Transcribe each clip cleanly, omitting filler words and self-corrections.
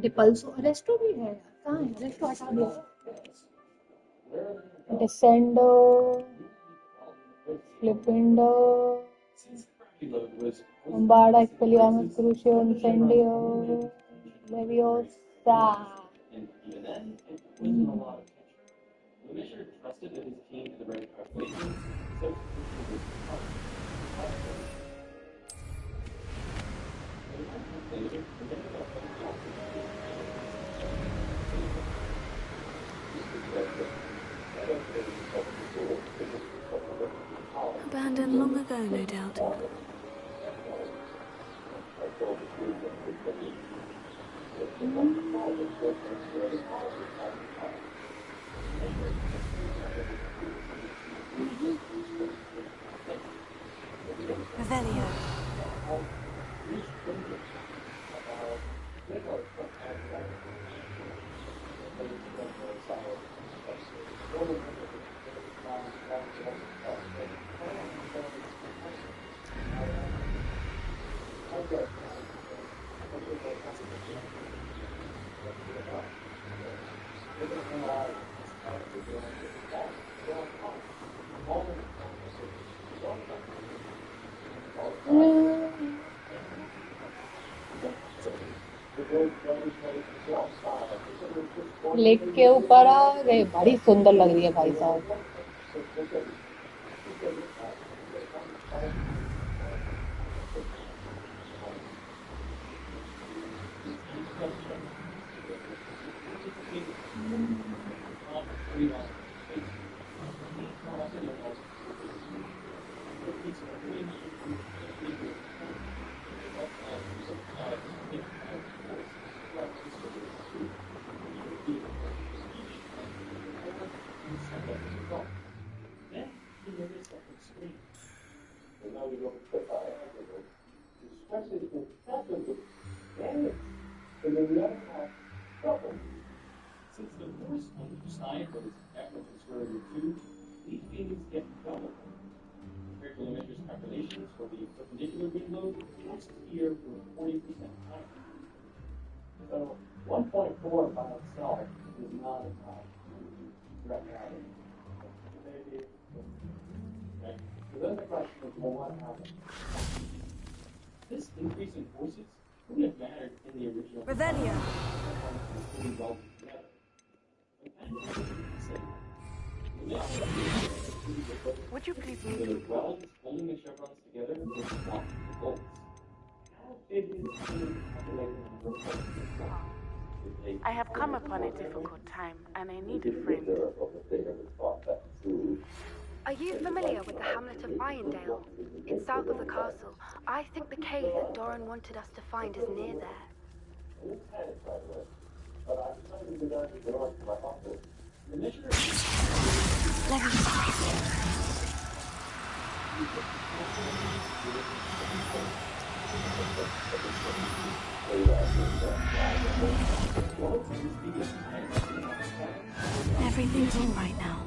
डिपल्सो अरेस्टो भी है यार, कहाँ है अरेस्टो? हटा दिया। Descendo, Flipendo, Bombarda, Expelliarmus, Crucio, Incendio, Leviosa. Abandoned long ago, no doubt. Revelio. Lake के ऊपर आ गए, बड़ी सुंदर लग रही है भाई साहब। Revelio. Would you please meet me? I have come upon a difficult time, and I need a friend. Are you familiar with the hamlet of Irondale? It's south of the castle. I think the cave that Doran wanted us to find is near there. Everything's all right now.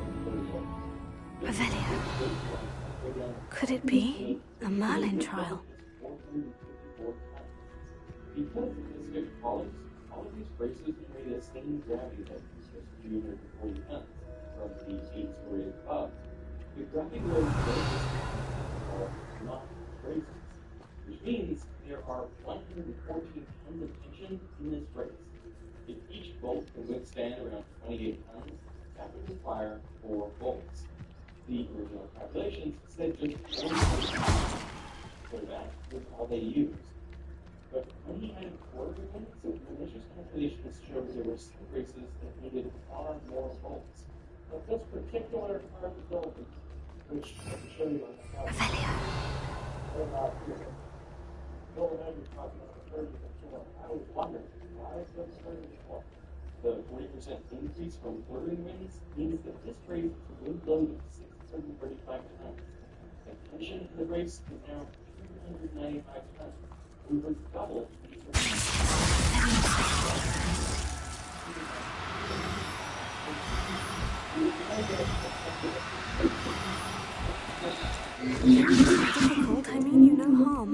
Revelio. Could it be a Merlin trial? Because of the stick columns, all of these braces carry the same gravity that is just 340 tons from the 8-story above. The gravity load braces are not braces, which means there are 114 tons of tension in this brace. If each bolt can withstand around 28 tons, that would require 4 bolts. The original calculations said just 1 bolt, so that was all they used. But when he added quarter units, the initial calculations showed there were some braces that needed far more bolts. But this particular part of the building, which I can show you on the couch, I was wondering, why is this 34? The 40% increase from quartering wings means that this brace is a wind load of 635 tons. The tension in the brace is now 295 tons. We would double Difficult, I mean you no harm.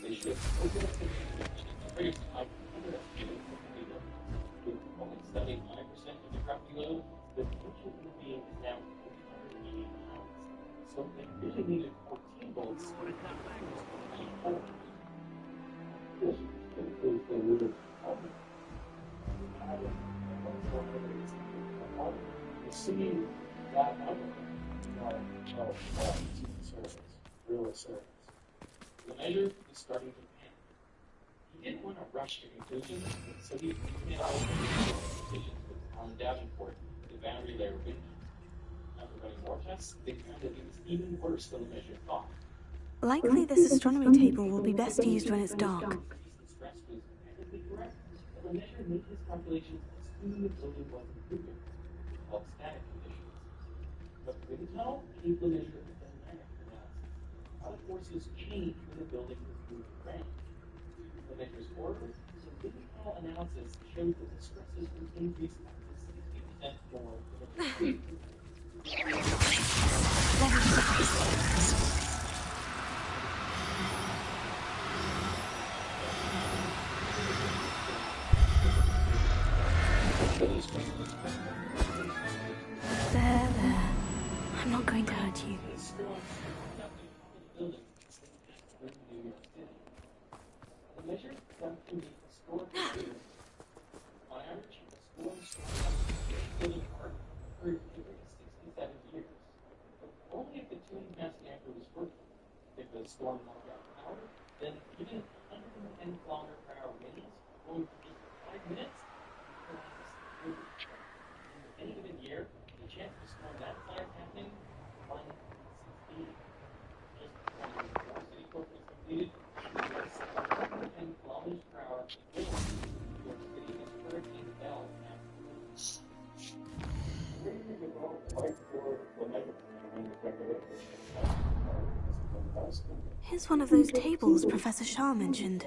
they should focus Rates of underestimated with only 75% of the gravity load, the potential human being is now 380 pounds. So they really needed 14 volts. Seeing that number real service. The measure is starting to panic. He didn't want to rush to conclusions, so he made all the decisions with Alan Davenport, the boundary layer winch. After running more tests, they found that it was even worse than the measure thought. Likely this astronomy table will be best used when it's dark. The stress was technically correct, but the measure made his calculations assuming the building wasn't moving, called static conditions. But with the tunnel, came the measure of dynamic analysis. How the forces change when the building is moving around. The measure's order, so with the tunnel analysis showed that the stresses would increase up to 60% more than the There. I'm not going to hurt you. The measure done to the historic period. On average, storms building part occurred every 67 years. But only if the tuning mass damper was working. If the storm knocked out power, then even 110 kilometer per hour winds blowing for just 5 minutes in any given year, the chance of a storm that size happening, 1 in 16. Just when the city corp was completed, 110 kilometers per hour wind. New York City is Hurricane Bell. Here's one of those tables Professor Shah mentioned.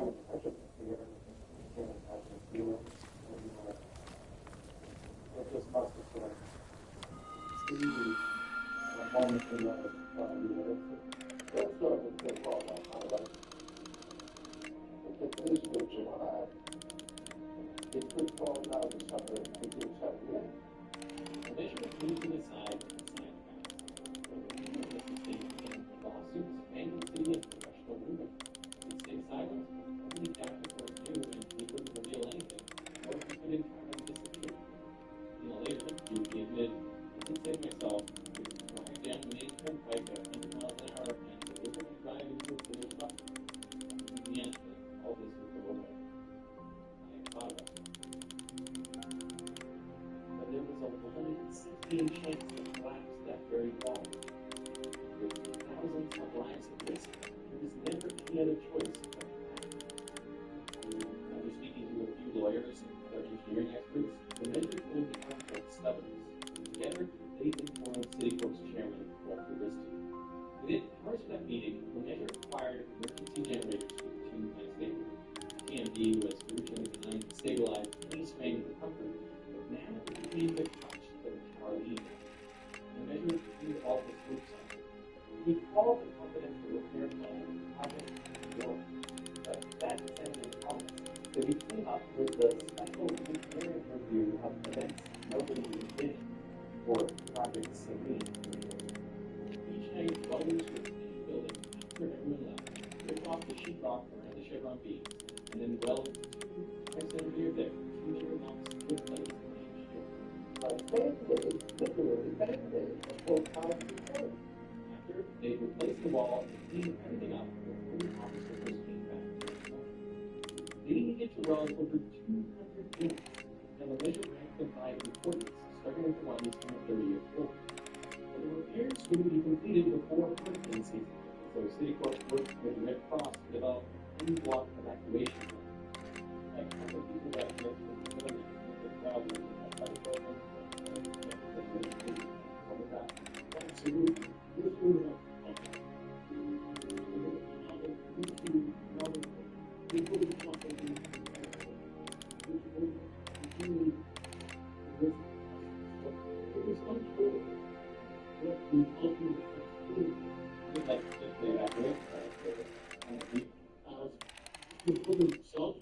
building itself,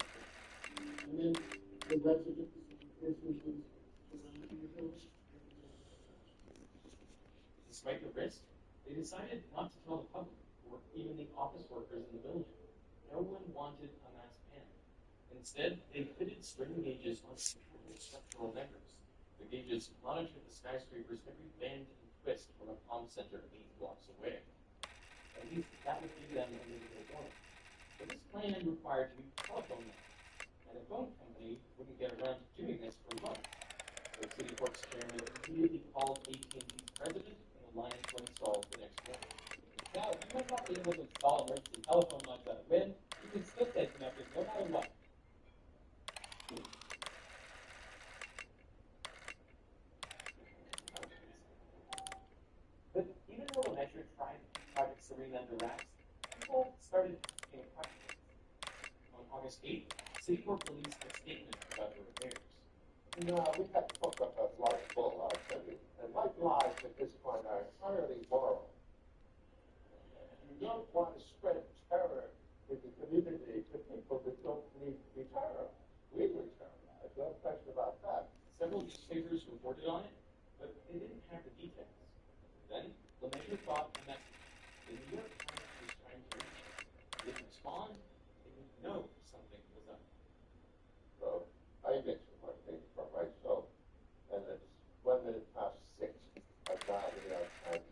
and then the residents and businesses surrounding the village. Despite the risk, they decided not to tell the public or even the office workers in the village. No one wanted a mass panic. Instead, they fitted string gauges on secure structural members. The gauges monitored the skyscraper's every bend and twist from a comm center 8 blocks away. At least that would give them a little warning. But this plan required new telephone lines, and the phone company wouldn't get around to doing this for months. The city works chairman immediately called AT&T's president, and the lines were installed the next morning. Now, you might not be able to install emergency telephone lines on a whim. You can still stay connected no matter what. But even though the measure tried to keep Project Serene under wraps, people started asking questions. On August 8th, City Corp released a statement about the repairs. No, we have to hook up a light bulb, I tell you. And light lives at this point are entirely moral. You don't want to spread terror in the community to people that don't need to be terrorized. We were terrorized, no question about that. Several newspapers reported on it, but they didn't have the details. Then, the measure thought a message. The New York Times was trying to reach it. They didn't respond, they didn't know something was up. So, I mentioned one thing from myself, and it's 6:01. I got it out and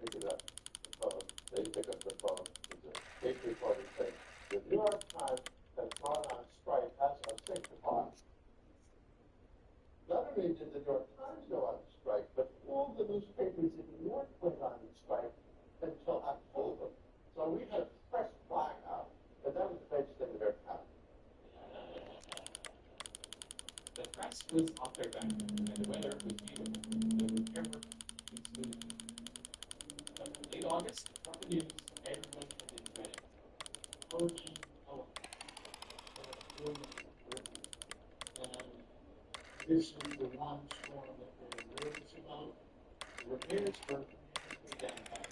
pick it up. The phone, they pick up the phone. It's a tape recorder saying, the New York Times has gone on strike as of 6:00. Not only did the New York Times go on strike, but all the newspapers in New York went on strike until October. So we had a press blackout, and that was the biggest thing that ever happened. The press was off their back, and the weather was beautiful. The repair work was smooth. But in late August, from the news, everyone had been dreading. Hurricane Ellen. And this was the one storm that they were nervous about. The repairs were down back.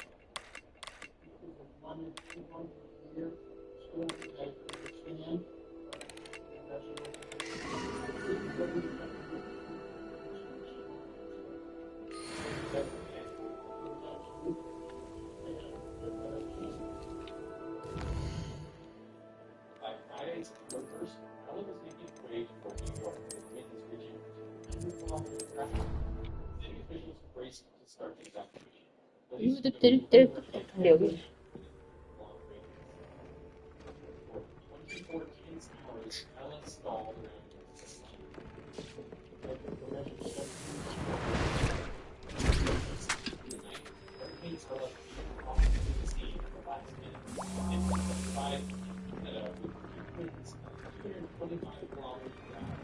It was a 1 in 200 year storm that they could withstand. And that's what by Friday, September 1st, Ellen was making its way toward New York with winds reaching 100 kilometers per hour. City officials raced to start the evacuation. Police took 들려. long range. For 24 tense hours, Ellen stalled around the sun. The night, Hurricane Ella came off the sea at the last minute. It survived with winds of 225 kilometers per hour.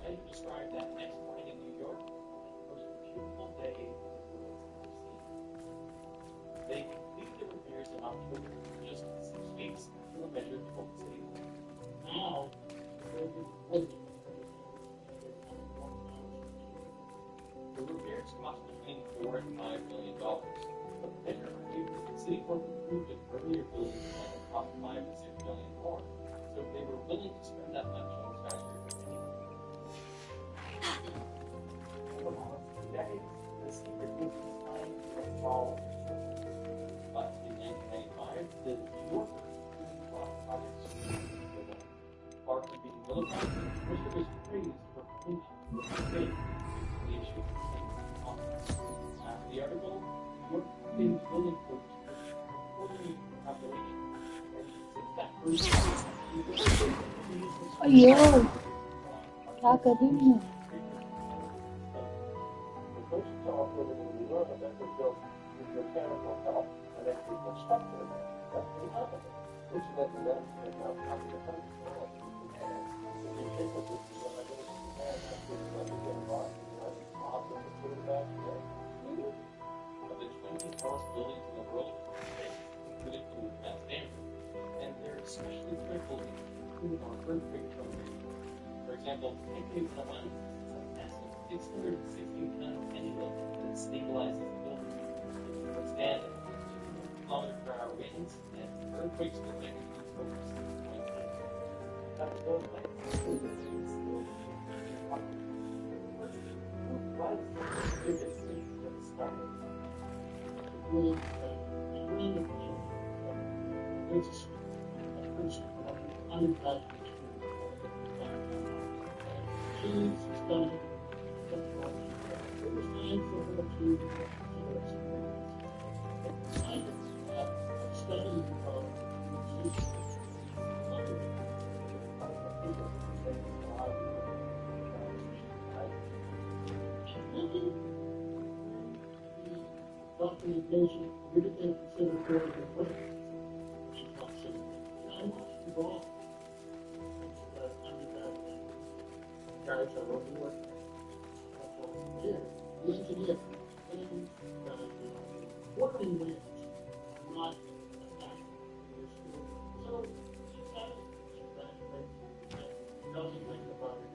And described that next morning in New York as the most beautiful day the world has ever seen. They completed the repairs in October, just 6 weeks until the measure took the city. Now, the repairs cost between $4 and $5 million. But the measure argued that the city corp approved an earlier building plan that cost $5 to $6 million more, so they were willing to spend that much on the skyscraper anyway. For almost 2 decades, the secret was designed to fall. But in 1995, the New Yorker brought Project Serene to the world. Far from being vilified, Fisher was praised for coming up with a big the issue. After the article, New York became building codes for quarterly population. And since that first Ayun, kakarin. The first telephone in New York that was built with mechanical help and then we constructed it. That's what happened. Incidentally, that is now coming to the world. And you think of this, when I go to Japan, I think when you get involved, I think awesome to put it back there. of the 20 tallest buildings in the world, included to Mass Stanford, and they're especially critical in our earthquake program. For example, NK-101 is a massive 660-ton pendulum that stabilizes the building. It can withstand earthquakes in the next documentation, everything considered for the equipment. She's not sitting there. I'm not involved. Guys are working with the engineer and working with not a factor. So she graduates, doesn't think about it.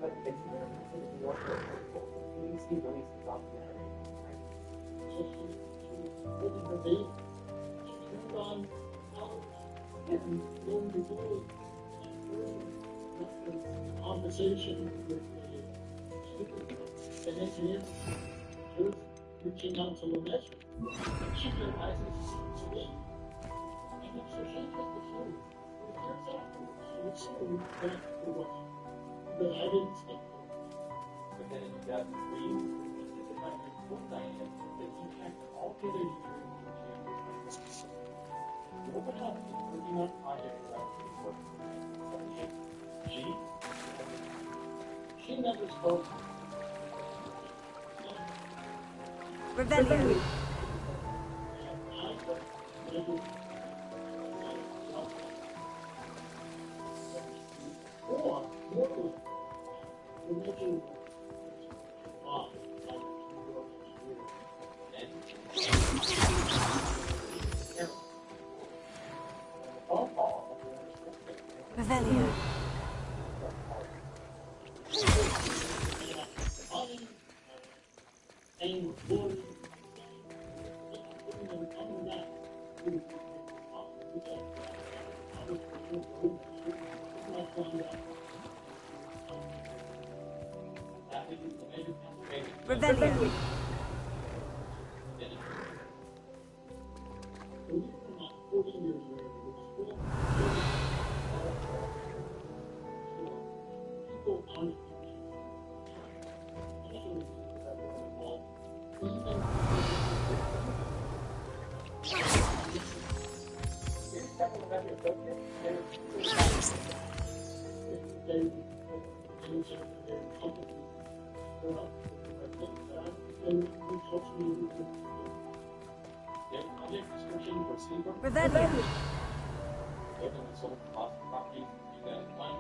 But it's more you see really some documentary. So she opened her baby. She turned on ours. And lo and behold, a conversation with an engineer who's reaching out to Lamech. She realizes she's asleep. And so she took the phone. And it turns out she was so back to what I didn't speak to. But then in 2003, this is like your full dynamic that you checked all the other years. You open up, working on projects that are working. She never spoke. Revelio. Or, religion. Revelio. Revelio. Revelio. Open and sold property in 2001,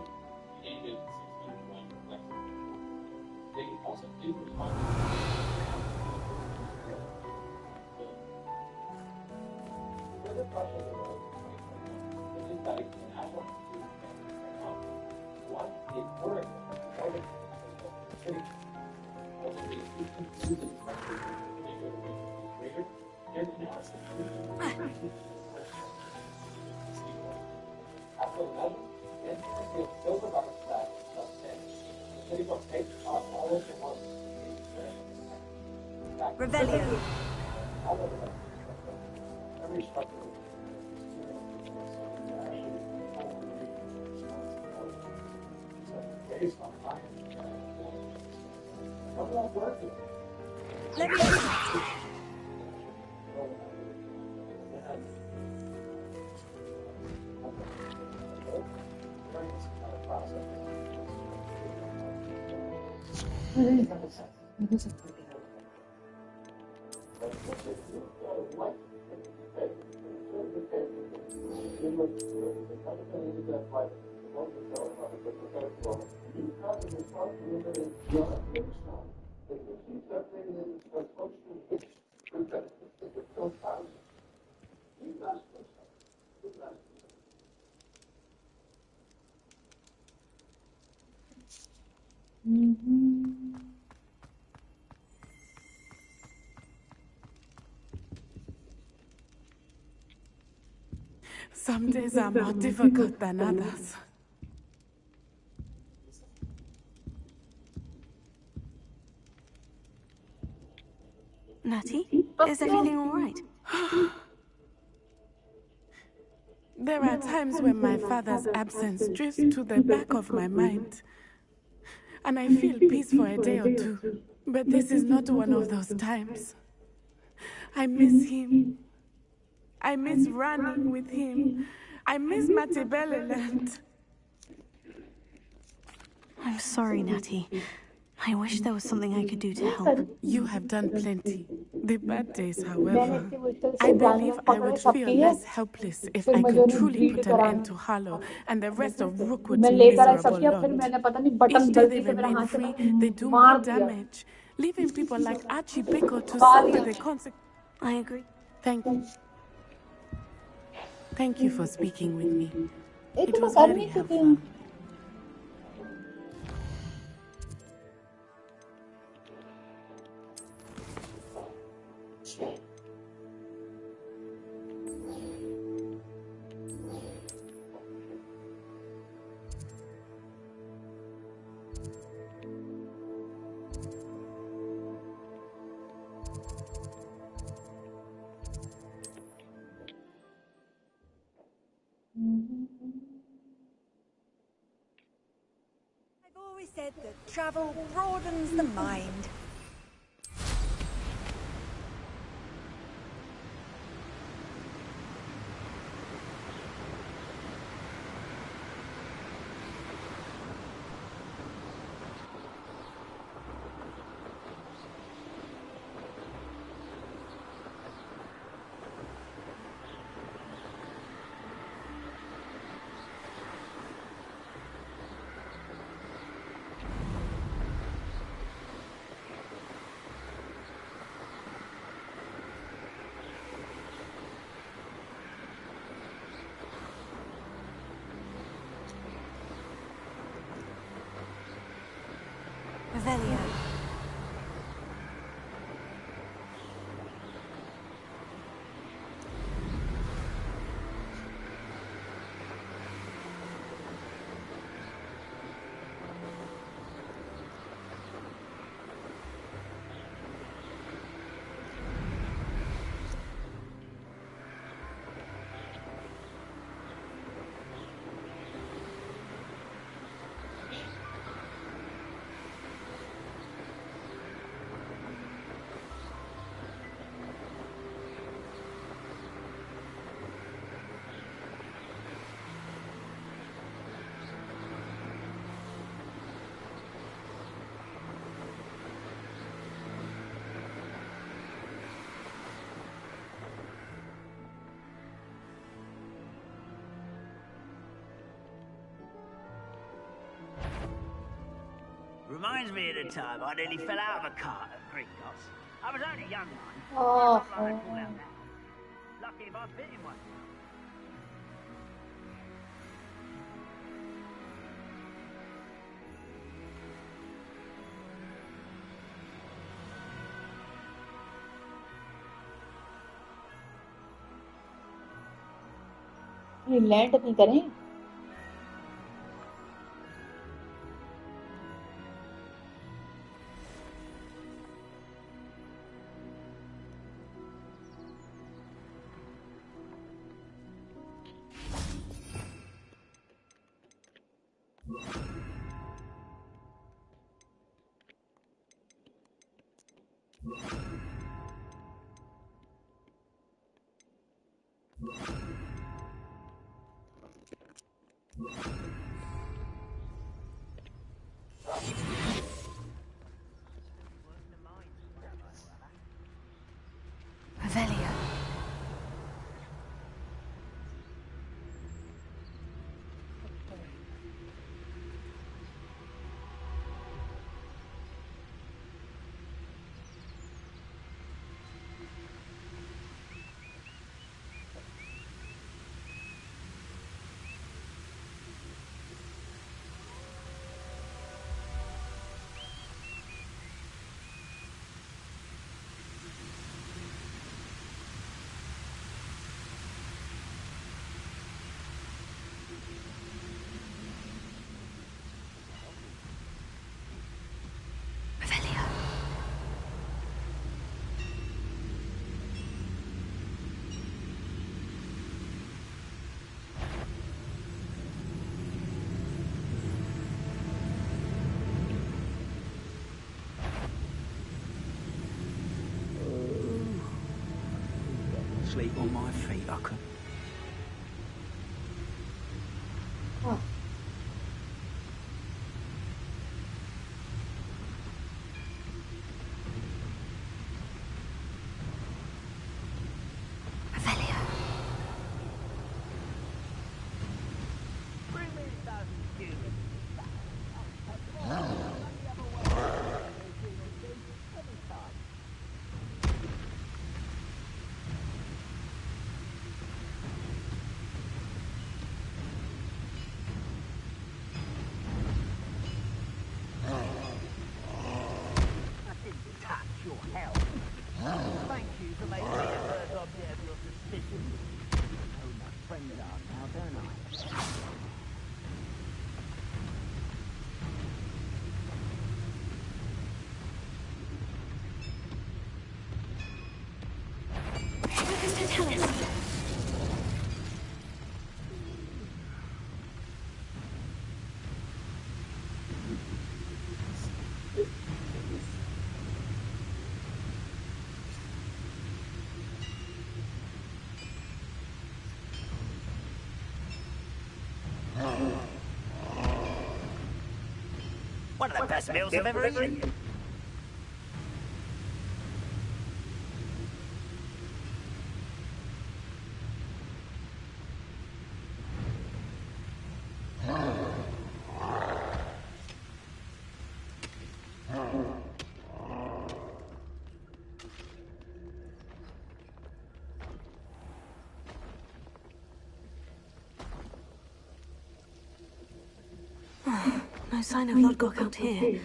he named it 601 Lexington. They also did respond to the project that is that in Ashland, what is work for the city? Also, they use the structure to make it greater and analysis. After 11, then he will build a rubber flag of 10. The city will take off all of the ones. Revelio. All of them. Every structure. Based on time. What will work? Let me. Some days are more difficult than others. Natty, is everything all right? There are times when my father's absence drifts to the back of my mind, and I feel peace for a day or two. But this is not one of those times. I miss him. I miss running with him. I miss Matibeleland. I'm sorry, Natty. I wish there was something I could do to help. You have done plenty. The bad days, मैंने however. इतनी मुश्किल I से believe जानवर I पकड़े would feel सबकी है less helpless if फिर I मुझे could उन्हें truly ब्रीड put an करानी end to Harlow and the rest of Rookwood's मैं लेकर आई miserable सबकी अब फिर lot. मैंने पता नहीं Each बटन day they गलती से मेरे remain हाथ से free, पता they नहीं do more मार दिया damage, leaving people like Archie Bickle to पा suffer दिया the consequences. I agree. Thank you for speaking with me. ये It तो मैं was कर very नहीं सकती helpful. I've always said that travel broadens the mind. Revelio. Reminds me of the time I nearly fell out of a cart at Gringotts. I was only a young one. Oh, Not like I fall out now. Lucky if I've been in one. ये land नहीं करें Revelio. sleep on my feet, I could. Oh. Revelio. Bring me a dozen humans. Your help. Thank you for making me the first object of your suspicion. I know my friends are now, don't I? Mr. Tellis. One of the best meals I've ever eaten. No sign of Lodgok out here.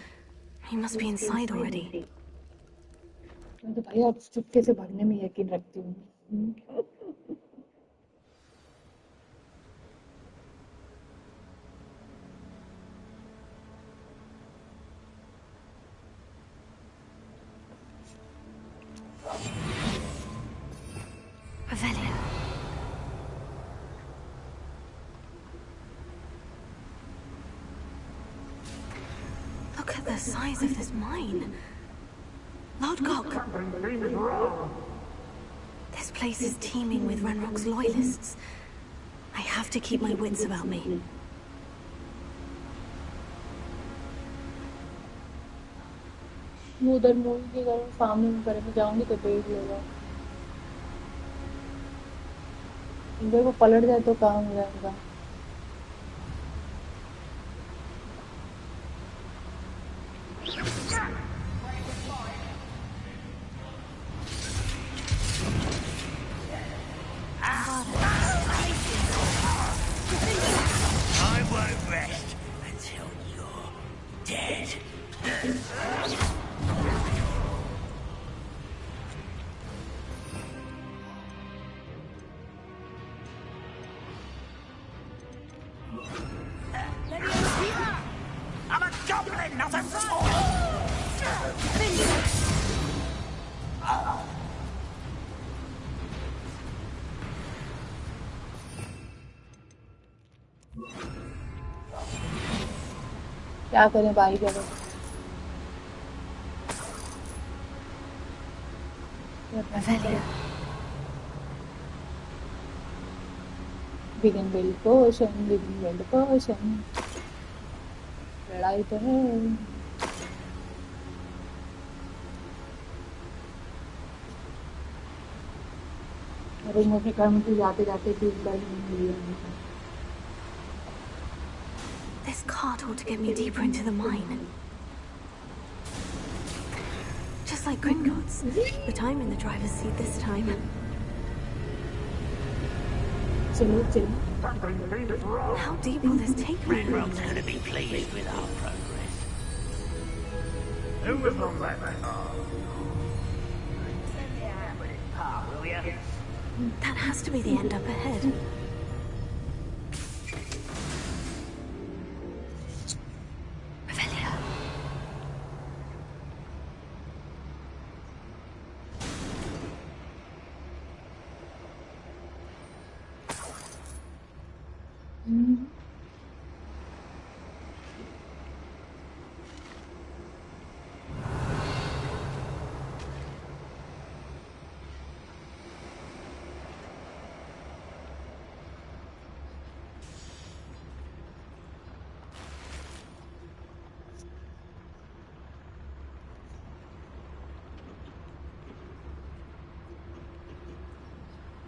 He must be inside already. मैं तो भाई आप चुपके से भागने में यकीन रखती हूँ। Revelio. Look at the size of this mine. Lodgok. This place is teeming with Ranrock's loyalists. I have to keep my wits about me. मैं उधर मूवी के कारण सामने में करे मैं जाऊंगी तो देख लेगा। इधर को पलट जाए तो काम हो जाएगा। I won't rest until you're dead. I'm a goblin, not a troll! क्या करें भाई करें Revelio. begin build potion लड़ाई तो है अरे मुझे घर में जाते जाते This cart ought to get me deeper into the mine. Just like Gringotts, but I'm in the driver's seat this time. How deep will this take me? Ranrock's gonna be pleased with our progress. Who was on that car? Send me out with his path, will ya? That has to be the end up ahead. Revelio.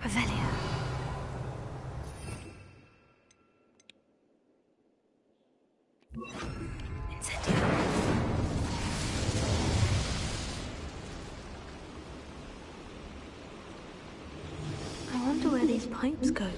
Avelia. Incendio. I wonder where these pipes go.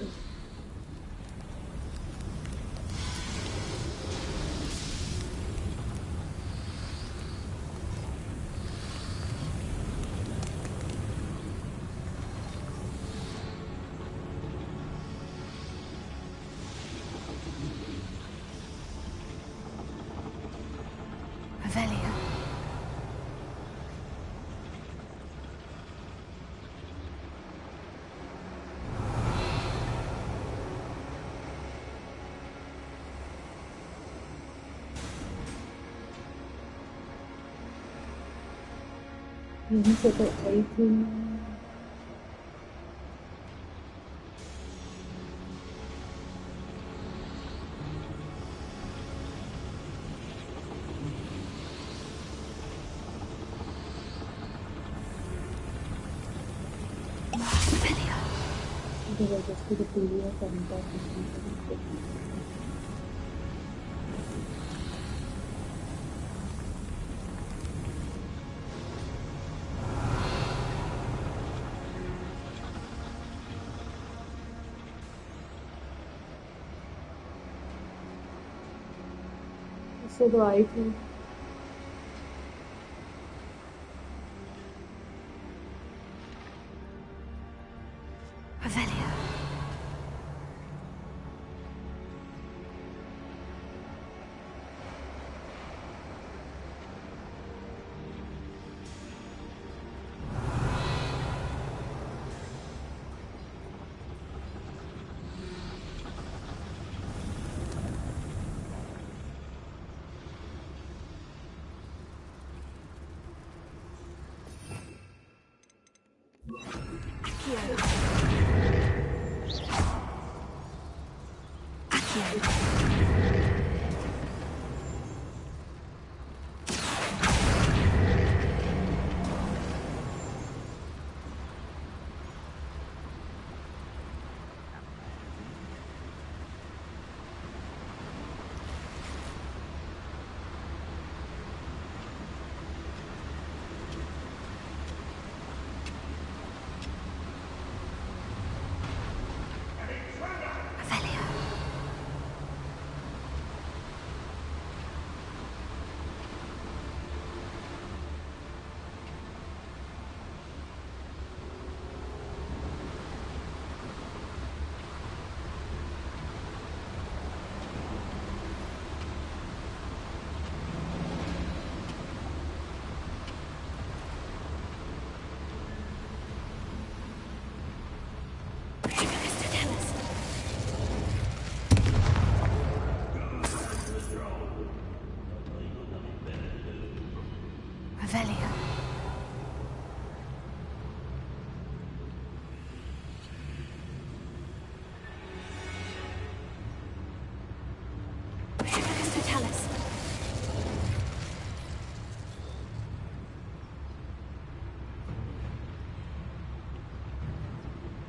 Avelia. यहीं से तो आई थी। जबरदस्ती तो पूरी है करता है। इससे तो आई थी। Avelia. Avelia. Totalis.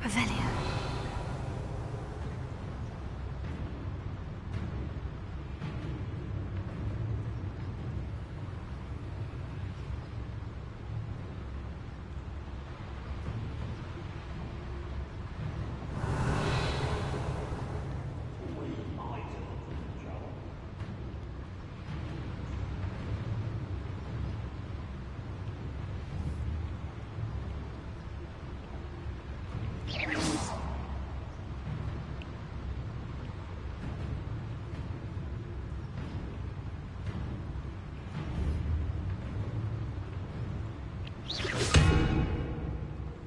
Avelia.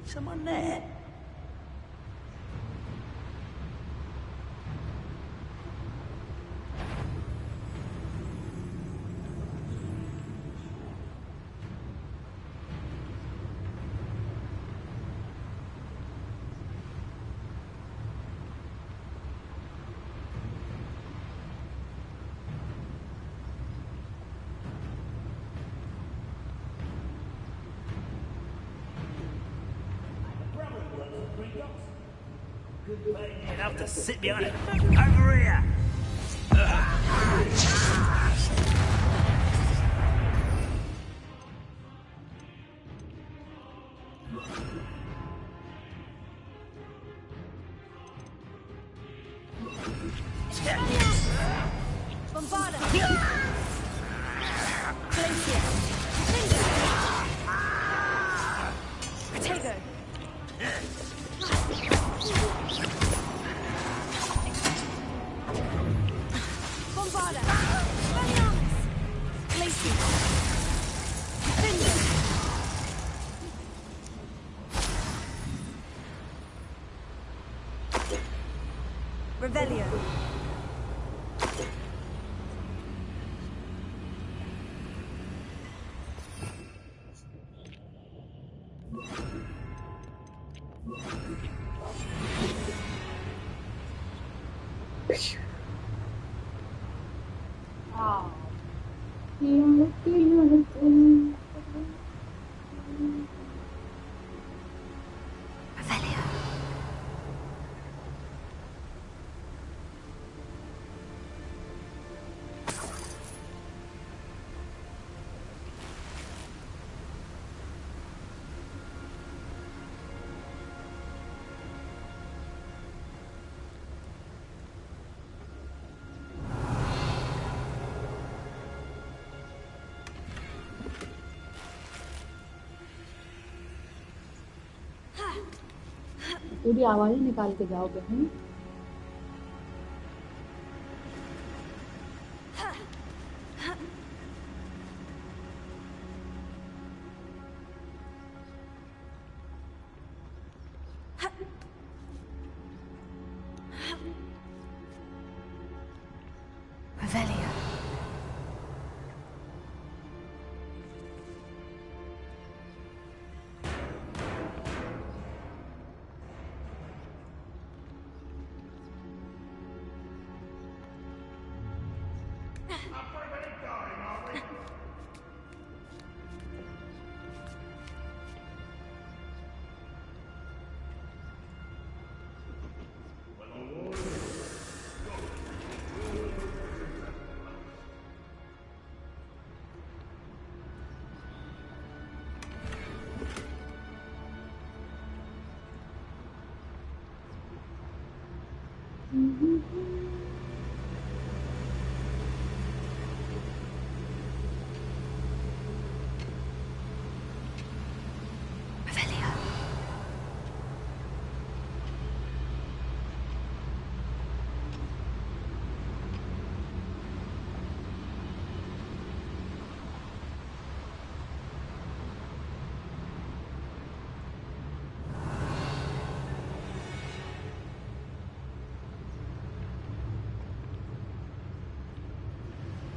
Someone there? You'd have to sit behind it. Over here! Bombarda! Glacier! Protego! Bombarda! Valiance! Glacier! Finland! Revelio! Revelio. पूरी आवाज ही निकाल के जाओगे हैं? Revelio. Revelio.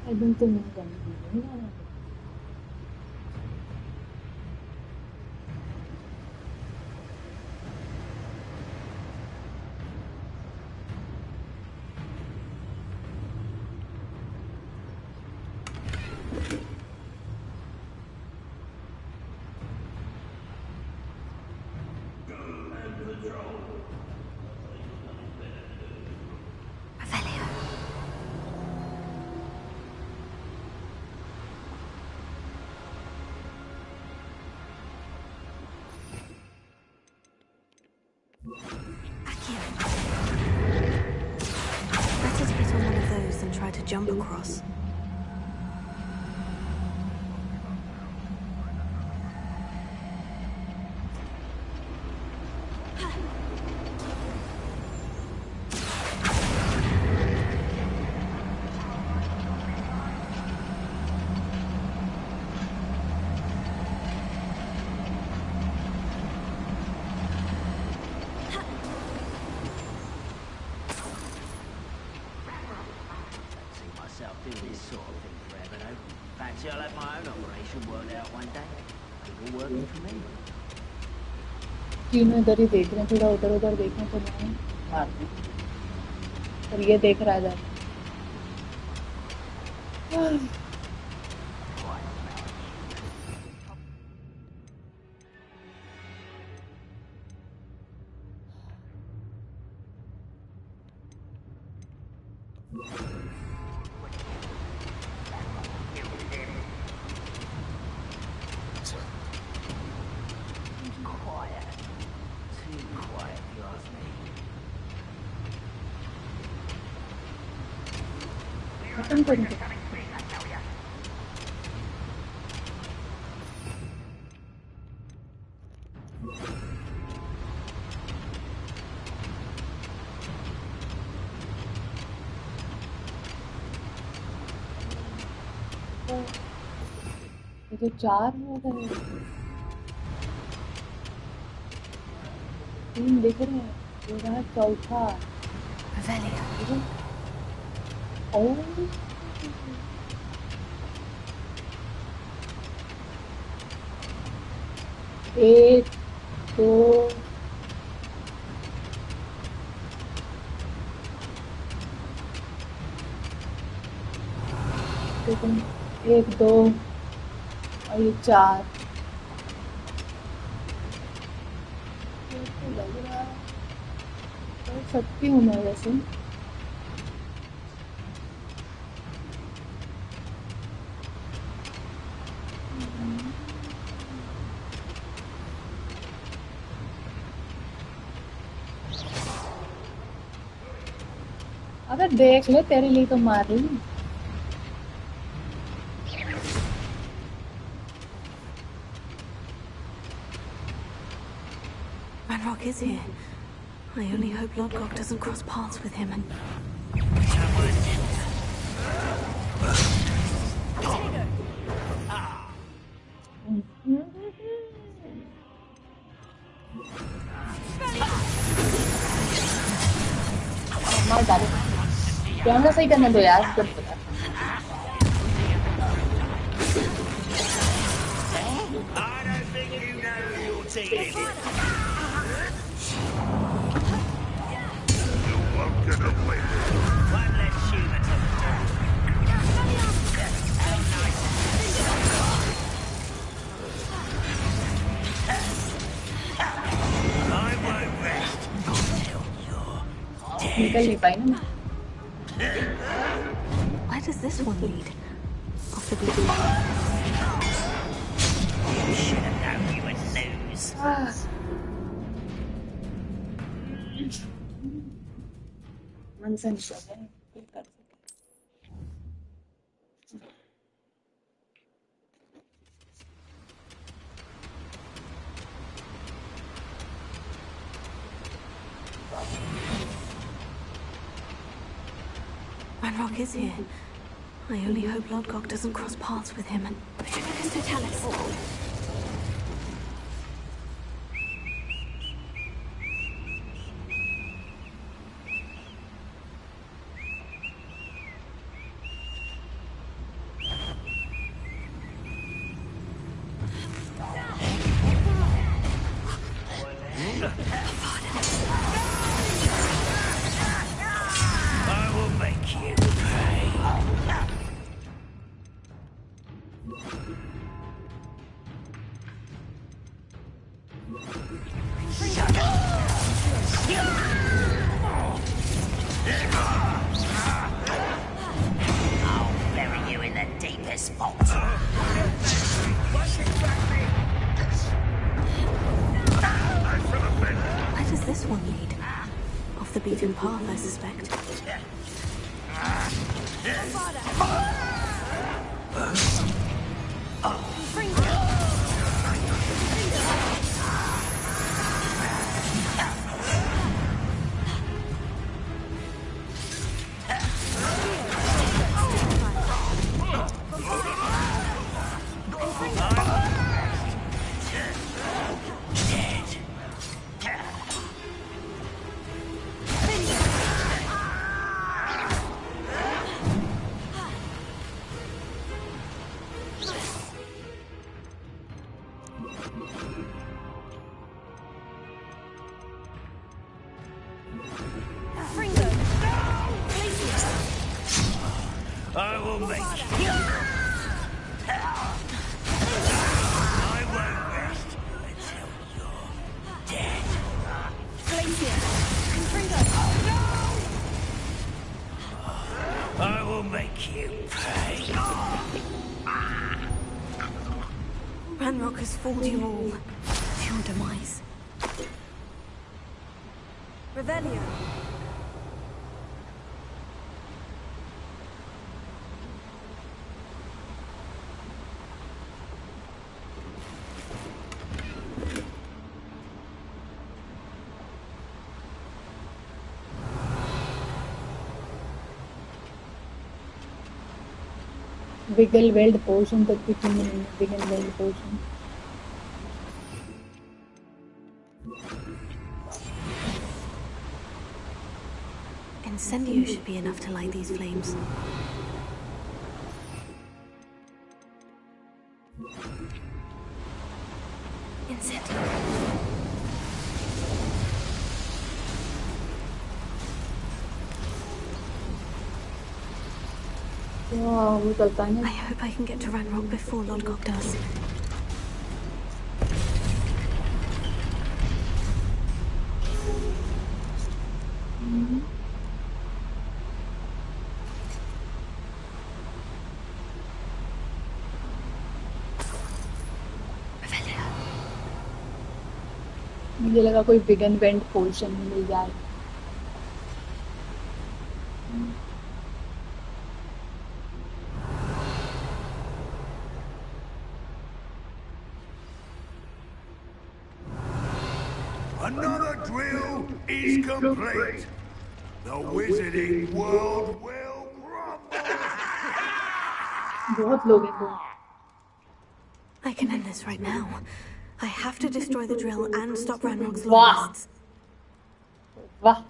I don't think I'm gonna be doing that. Revelio. Accio. Better to get on one of those than try to jump across. See myself doing this sort of thing forever, though. Fancy I'll have my own operation worked out one day. It's all working for me. तीनों इधर ही देख रहे हैं, थोड़ा उधर उधर देखना तो नहीं मार दें। और ये देख रहा है इधर। Quiet. Too quiet, if you ask me. खत्म करेंगे ये तो 4 हो गए 3 दिख रहे हैं ये रहा चौथा Revelio. ओह 1 2 1 2 और ये 4 तो लग रहा कर सकती हूँ मैं वैसे अबे देख ले तेरे लिए तो मार रही हूँ Ranrock is here. I only hope Lodgok doesn't cross paths with him and... मार डालो कैमरा सही करने दो यार जब निकल नहीं पाई ना Where does this one lead? Off the beaten path. You should have known you would lose. मन से निकल गया कोई कर सके Ranrock is here. I only hope Lodgok doesn't cross paths with him and... Totalis. I will make you pay. I'll bury you in the deepest vault. Where does this one lead? Off the beaten path, I suspect. I will make you. I won't rest until you're dead. you pay. Ranrock has fooled you all to your demise. Revelio. Wiggenweld potion तक भी क्यों नहीं है Wiggenweld potion Incendio should be enough to light these flames. Incendio. वो चलता है I hope I can get to Ranrock before Lodgok does. मुझे लगा कोई बिगन वेंट पोर्शन मिल जाए Another drill is complete. The wizarding world will crumble. बहुत लोग हैं I can end this right now. I have to destroy the drill and stop Ranrock's Wow. loyalists. वाह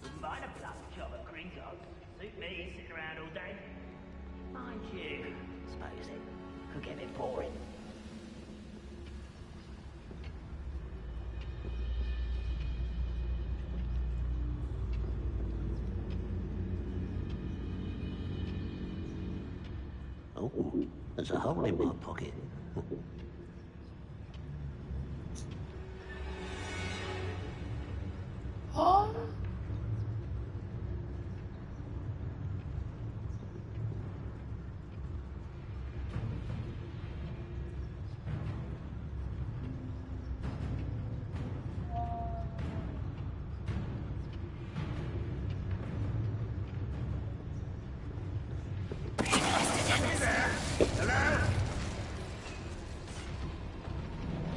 Wouldn't mind a bloody job at Gringotts. Suit me sitting around all day. Mind you, suppose it could get a bit boring. Oh, there's a hole in my pocket.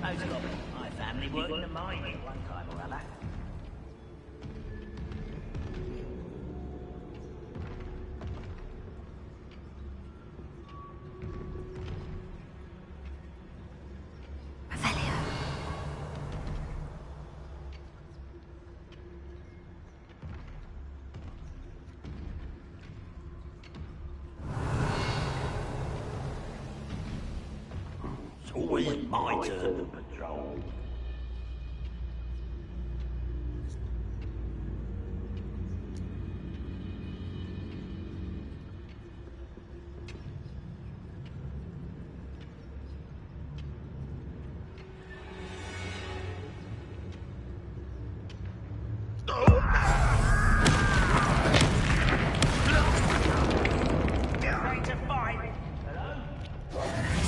Most of my family worked in the mine at one time or other. Revelio. It's always my turn to patrol. Ready to fight? Hello?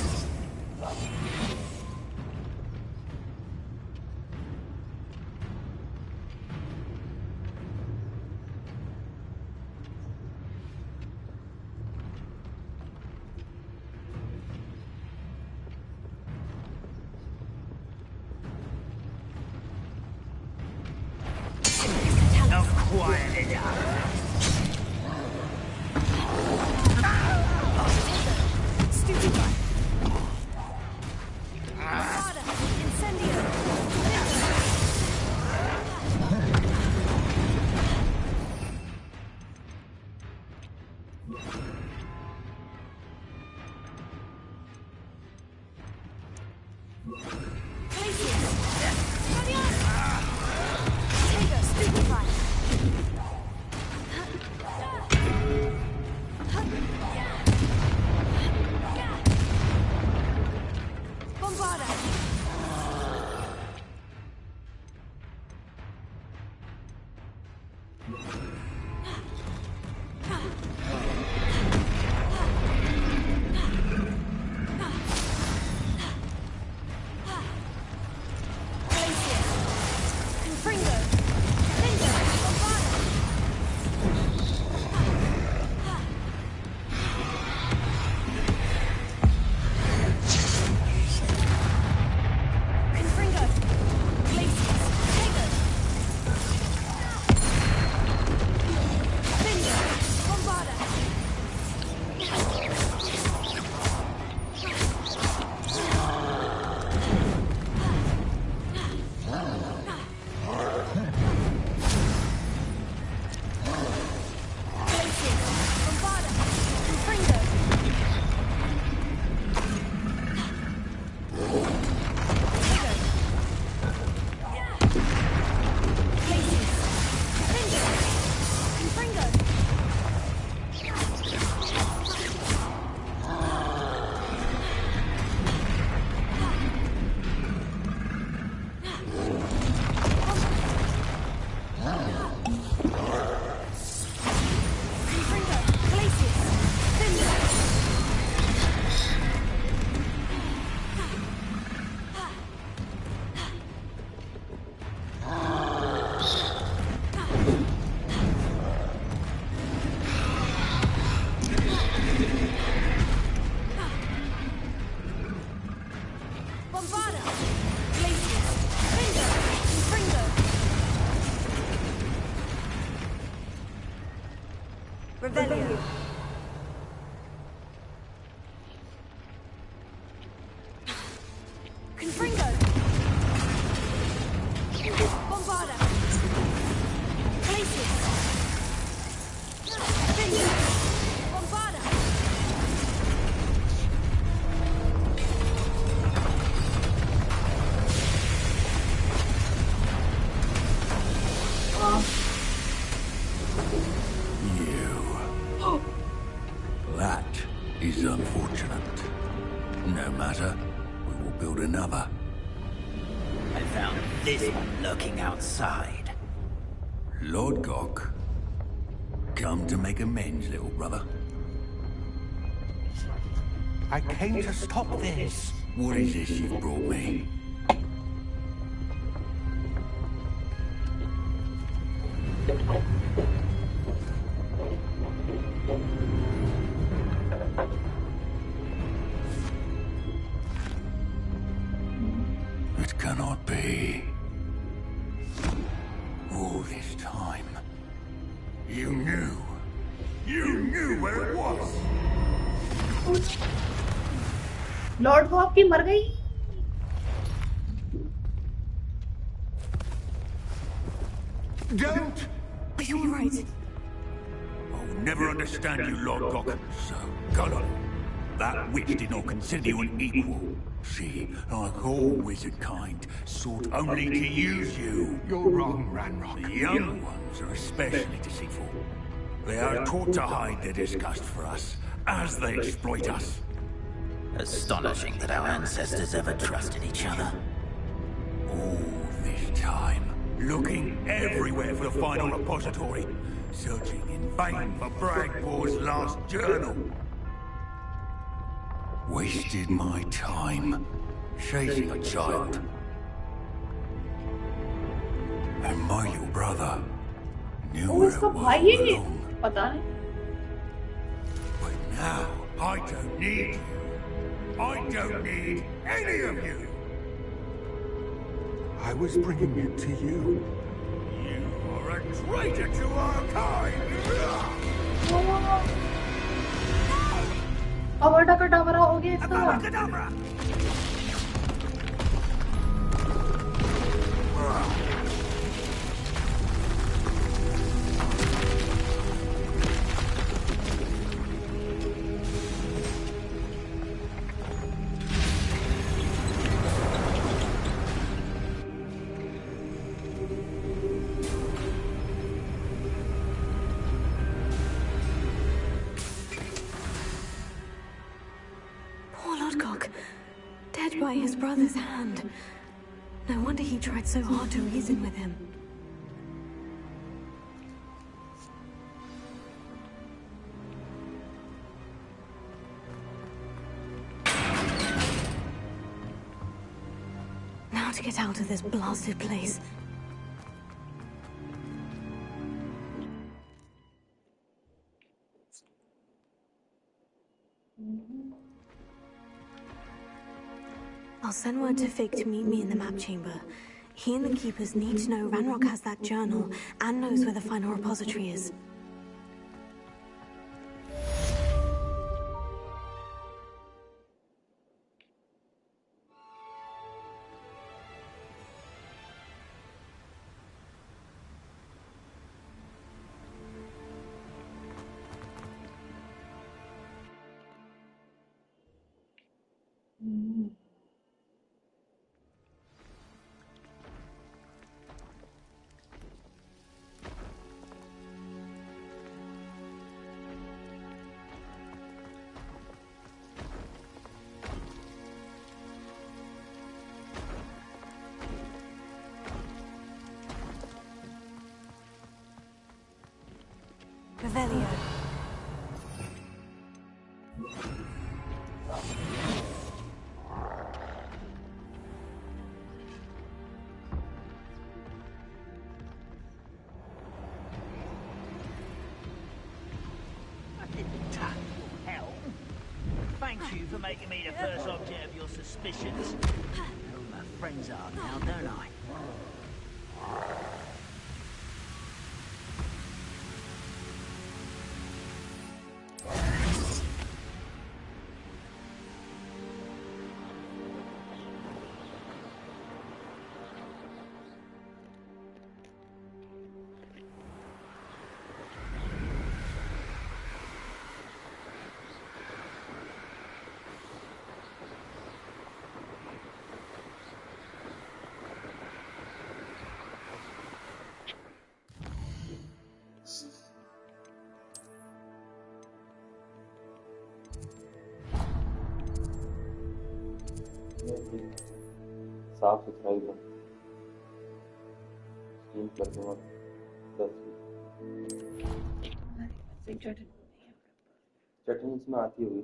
Not quiet enough. Stupefy. Armada. Incendio. Glacius. Taylor, stupefy. Bombarda. Glacius. Bingo. Fringo. Revelio. Confringo. Bombarda. Glacius. Bingo. Bombarda. That is unfortunate. No matter, we will build another. I found this one lurking outside. Lord Gok, come to make amends, little brother. I came to stop this. What is this you've brought me? It cannot be. All this time, you knew. You knew where it was. Lord Gogh की मर गई। Don't! Are you alright? I'll never understand you, Lord Gok. So gullible. That witch did not consider you an equal. She, like all wizard kind, sought only to use you. You're wrong, Ranrock. The young ones are especially deceitful. They are taught to hide their disgust for us, as they exploit us. Astonishing that our ancestors ever trusted each other. All this time, looking everywhere for the final repository, searching in vain for Bragpor's last journal. Wasted my time, chasing a child. And my little brother knew वो where इसका it was भाई all है, along. पता नहीं। But now, I don't need you. I don't need any of you. I was bringing it to you. You are a traitor to our kind. अबड़ा कटावरा हो गया इसका। Abracadabra! Poor Lodgok, dead by his brother's hand. No wonder he tried so hard to reason with him. Now to get out of this blasted place. I'll send word to Fig to meet me in the map chamber. He and the keepers need to know Ranrock has that journal and knows where the final repository is. Revelio. Hell. Thank you for making me the first object of your suspicions. No friends are now, don't I? साफ सुथराई का steam करके मत 10 चटनी इसमें आती होगी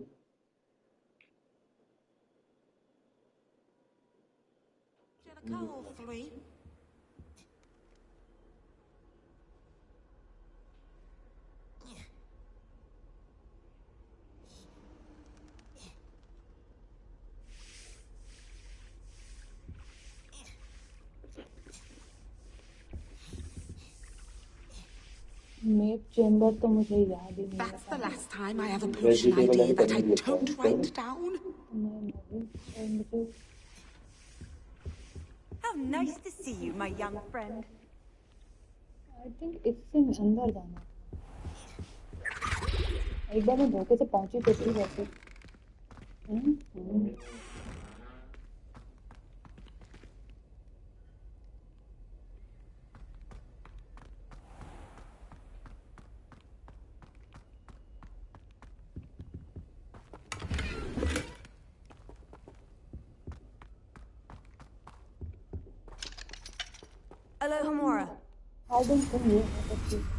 map chamber तो मुझे याद ही नहीं That's the last time I have a potion idea that I don't write down. How nice to see you, my young friend. I think इससे अंदर जाना एक बार मैं धोखे से पहुंची तो थी वैसे Hello, Hamora. I don't think ये है सच्ची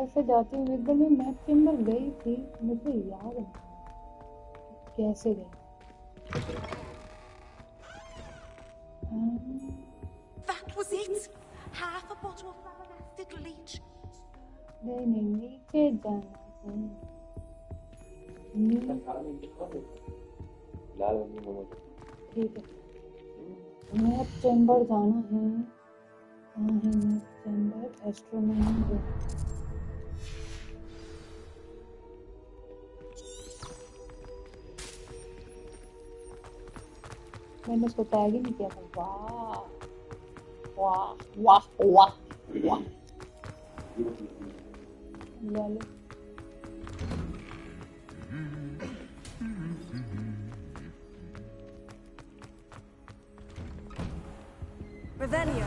ऐसे जाती हूँ एक बार मैं मैप चेंबर गई थी मुझे याद है कैसे गई That was it. Half a bottle of acid leech. नहीं नीचे जाना ठीक है मैप चेंबर जाना है कहाँ है मैप चेंबर एस्ट्रोनॉमी मैंने उसको टैग ही नहीं किया था वाह वाह वाह वाह वाह ले लो Ravenna.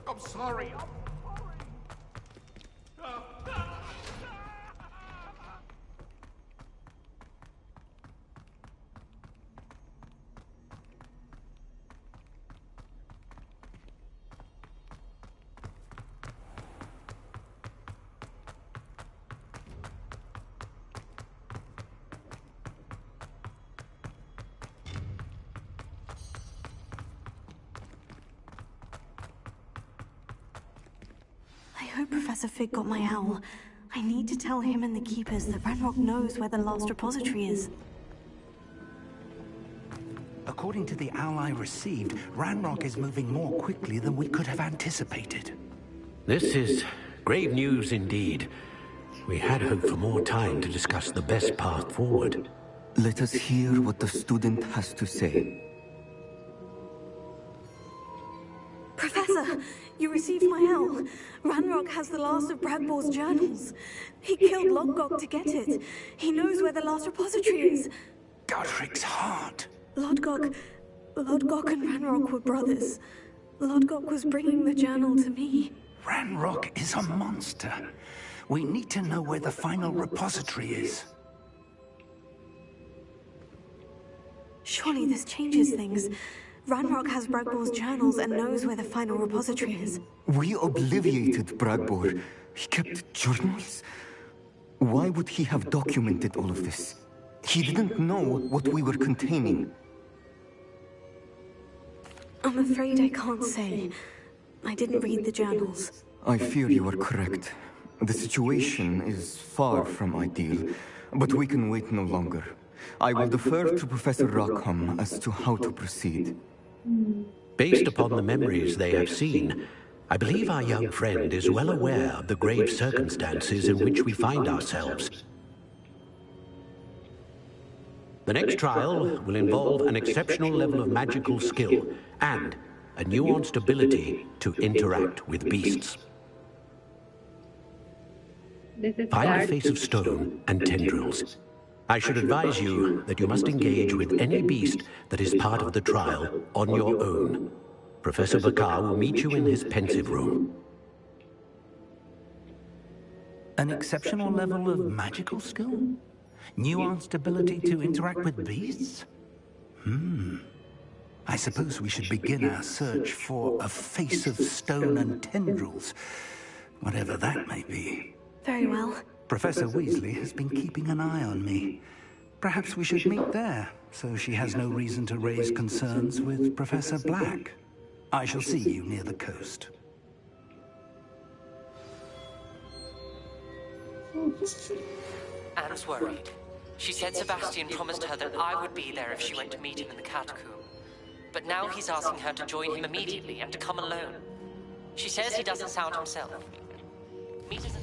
I'm sorry. I hope Professor Fig got my owl. I need to tell him and the Keepers that Ranrock knows where the last repository is. According to the owl I received, Ranrock is moving more quickly than we could have anticipated. This is grave news indeed. We had hoped for more time to discuss the best path forward. Let us hear what the student has to say. Professor, you received my L. Ranrock has the last of Bradbor's journals. He killed Lodgok to get it. He knows where the last repository is. Godric's heart. Lodgok and Ranrock were brothers. Lodgok was bringing the journal to me. Ranrock is a monster. We need to know where the final repository is. Surely this changes things. Ranrock has Bradbor's journals and knows where the final repository is. We obliviated Bradbor. He kept journals? Why would he have documented all of this? He didn't know what we were containing. I'm afraid I can't say. I didn't read the journals. I fear you are correct. The situation is far from ideal, but we can wait no longer. I will defer to Professor Rockham as to how to proceed. Based upon the memories they have seen, I believe our young friend is well aware of the grave circumstances in which we find ourselves. The next trial will involve an exceptional level of magical skill and a nuanced ability to interact with beasts. Find a face of stone and tendrils. I should advise you that you must engage with any beast that is part of the trial on your own. Professor Bakar will meet you in his pensive room. An exceptional level of magical skill? Nuanced ability to interact with beasts? I suppose we should begin our search for a face of stone and tendrils, whatever that may be. Very well. Professor Weasley has been keeping an eye on me. Perhaps we should meet there, so she has no reason to raise concerns with Professor Black. I shall see you near the coast. Anne's worried. She said Sebastian promised her that I would be there if she went to meet him in the catacomb. But now he's asking her to join him immediately and to come alone. She says he doesn't sound himself. Meet us at...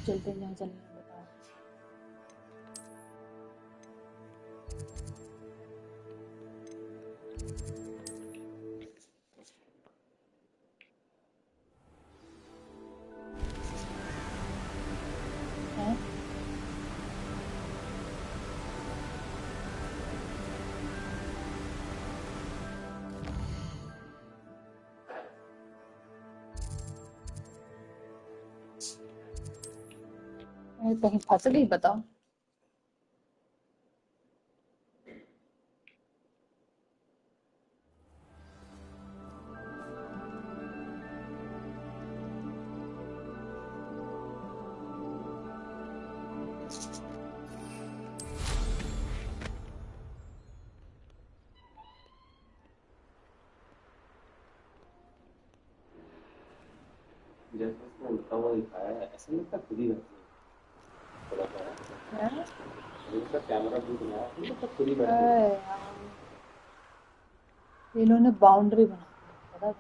चलते हैं जहाँ चलना है, बताओ। हैं? मैं कहीं फंस गई, बताओ। जैसे उसको उड़ता हुआ दिखाया है, ऐसा लगता है खुद ही बैठी है। हैं? उसका कैमरा भी बनाया है, मतलब खुद ही बैठी है। अरे यार, इन्होंने बाउंड्री बना दी, पता है?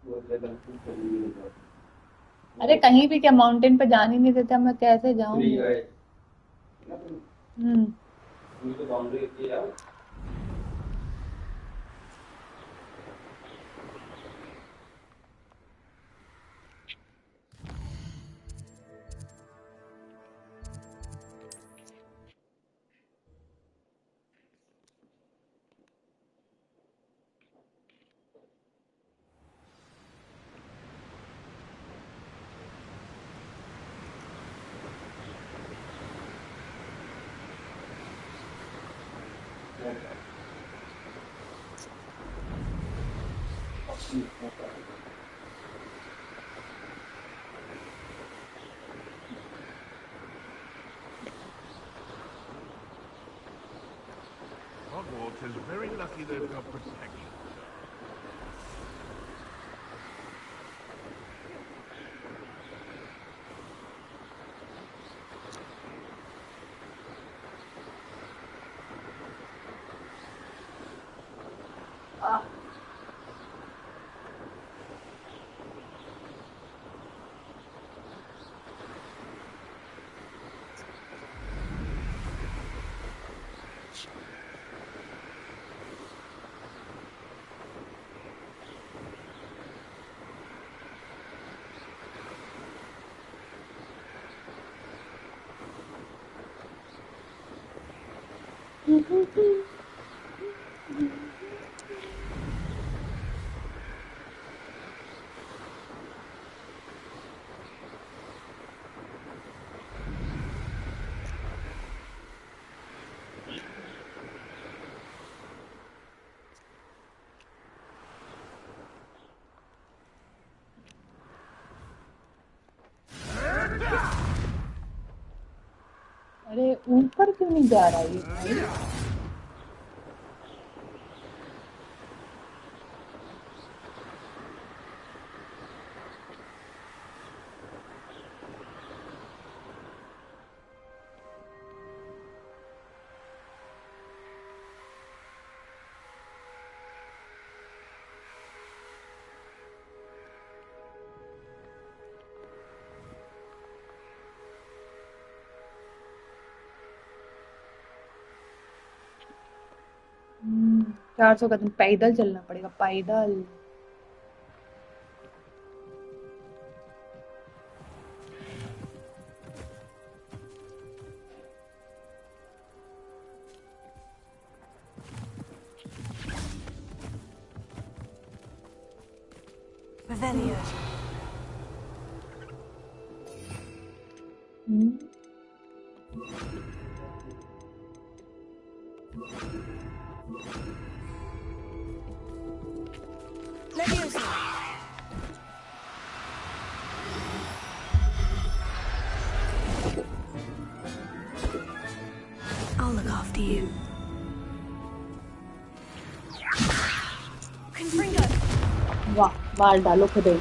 वो लेवल टू चली गई है। अरे कहीं भी क्या, माउंटेन पे जाने नहीं देते, मैं कैसे जाऊंगी? पूरी तो बाउंड्री की है। Hogwarts is very lucky they've got protection. अरे ऊपर क्यों नहीं जा रहा ये भाई? हम्म, 400 कदम पैदल चलना पड़ेगा, पैदल। Revelio. Leviosa. I'll look after you. Confringo. वाह, मार डालो खुदे।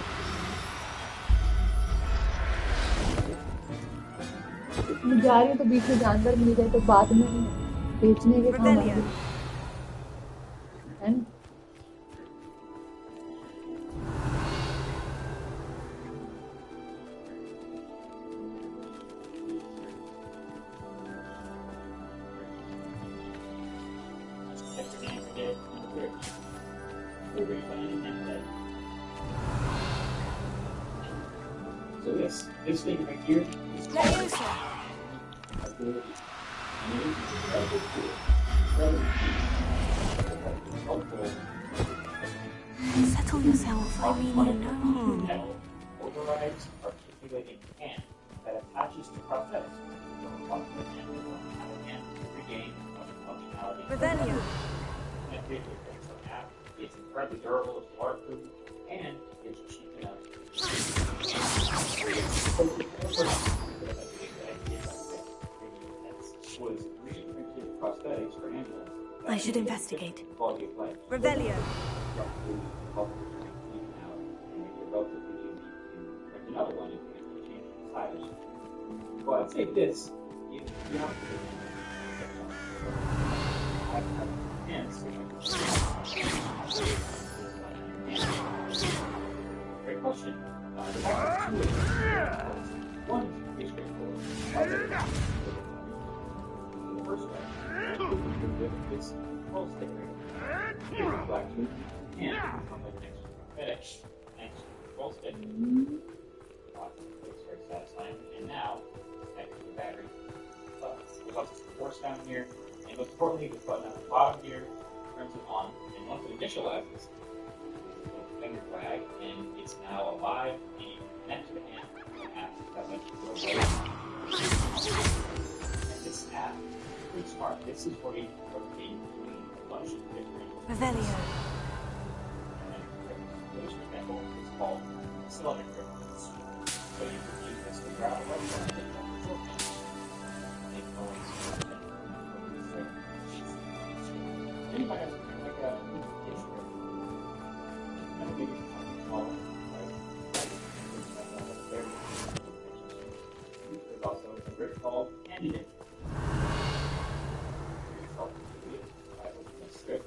मैं जा रही हूँ तो बीच में जानवर मिल जाए तो बाद में बेचने के काम आएगी, है ना? So this thing right here is Settle yourself, I mean you no harm. overrides articulating hand that attaches to prosthetics. Regain functionality. Revelio. It's incredibly durable, it's waterproof, and it's cheap enough. Was 3D printed prosthetics for ambulance. I should investigate. Quality of life. Revelio. Another one if you change the size. Well, I'd say this. You have great question. One is pretty straightforward. The first one is full stick right. Black tooth and next full stick. It's very satisfying. And now, connect to the battery. There's also some force down here, and most importantly, this button at the bottom here turns it on. And once it initializes, a little finger flag, and it's now alive, and you can connect to the hand. That lets you go away. And this app is pretty smart. This is where you can rotate between a bunch of different. Revelio. For example, it's called cylinder grip. So you can use this to grab a website and make noise. Anybody has something like a dish grip? And maybe something smaller, there's also a grip called candidate. It's called a strip.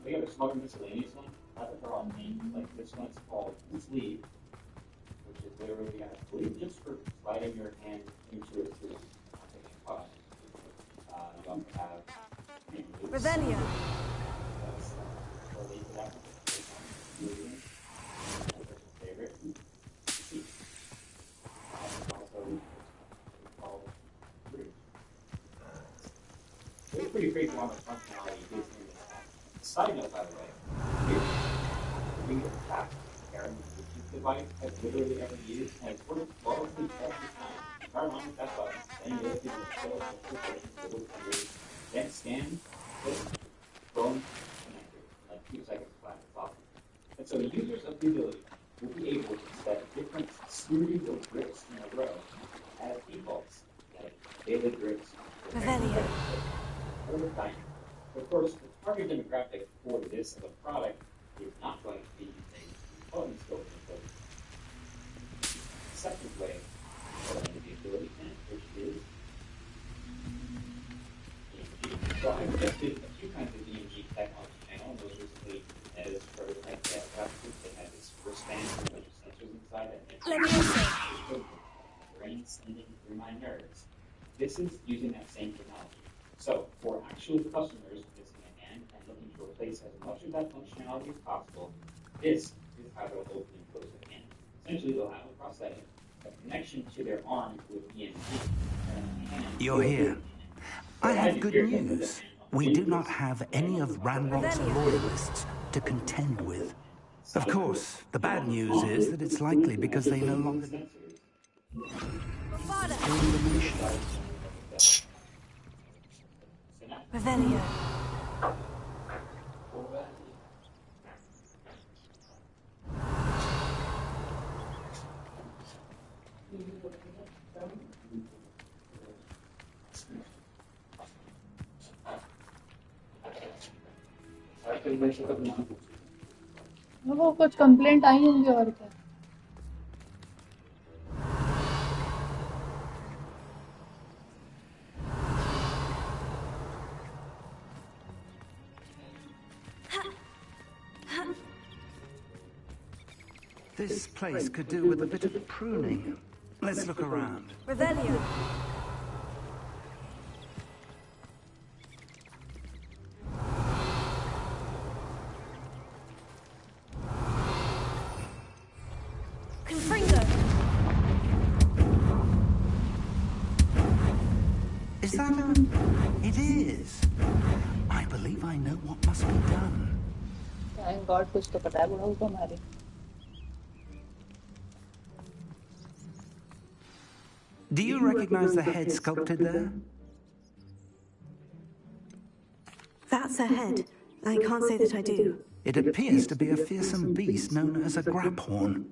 We have a smaller miscellaneous one. I think they're all named. Like this one's called sleeve, which is literally a sleeve just for sliding your hand into it through cost. You also have Revelio. Favorite. Also, pretty crazy how much functionality is in this app. Side note, by the way, here's the this device has literally ever used and it's worked flawlessly every time. Start on with that button, then you look at the full then scan, click, boom, connected. Like 2 seconds flat, it's awesome. And so users of the ability will be able to set different series of grips in a row as defaults, like daily grips, Revelio. over time. Of course, the target demographic for this as a product is not going to be a button scope input. The second way of running the ability tent, which is DMG. So I've tested a few kinds of DMG tech on the channel. Most recently, as prototype graphics, they had this wristband with a bunch of sensors inside it. Brain sending through my nerves. This is using that same technology. So, for actual customers missing a hand and looking to replace as much of that functionality as possible, this is how they'll open and close their hand. Essentially, they'll have a prosthetic, a connection to their arm with EMG, and a hand. You're here. I have good news. We do not have any of Ranrock's loyalists to contend with. Of course, the bad news is that it's likely because they no longer... Revelio. वो कुछ complaint आई होंगी और क्या This place could do with a bit of pruning. Let's look around. Revelio. Confringo. Is that a... It is. I believe I know what must be done. Thank God कुछ तो पता है बुढ़ाऊ को हमारे Do you recognize the head sculpted there? That's a head. I can't say that I do. It appears to be a fearsome beast known as a graphorn.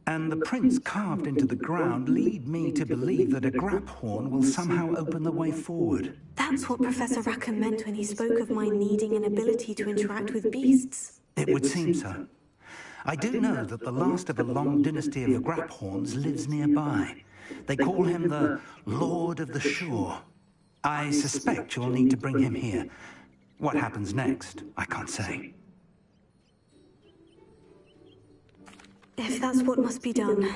And the prints carved into the ground lead me to believe that a graphorn will somehow open the way forward. That's what Professor Rackham meant when he spoke of my needing an ability to interact with beasts. It would seem so. I do know that the last of a long dynasty of graphorns lives nearby. They call him the Lord of the Shore. I suspect you'll need to bring him here. What happens next, I can't say. If that's what must be done,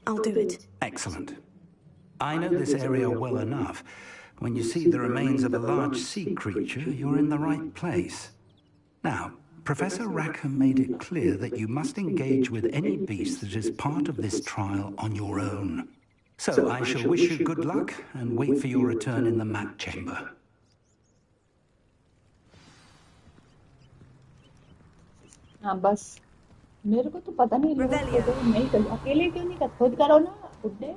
I'll do it. Excellent. I know this area well enough. When you see the remains of a large sea creature, you're in the right place. Now, Professor Rackham made it clear that you must engage with any beast that is part of this trial on your own. So I shall wish you good luck and wait for your return in the map chamber. हाँ बस मेरे को तो पता नहीं लोग नहीं कर अकेले क्यों नहीं कर खुद करो ना बुड्ढे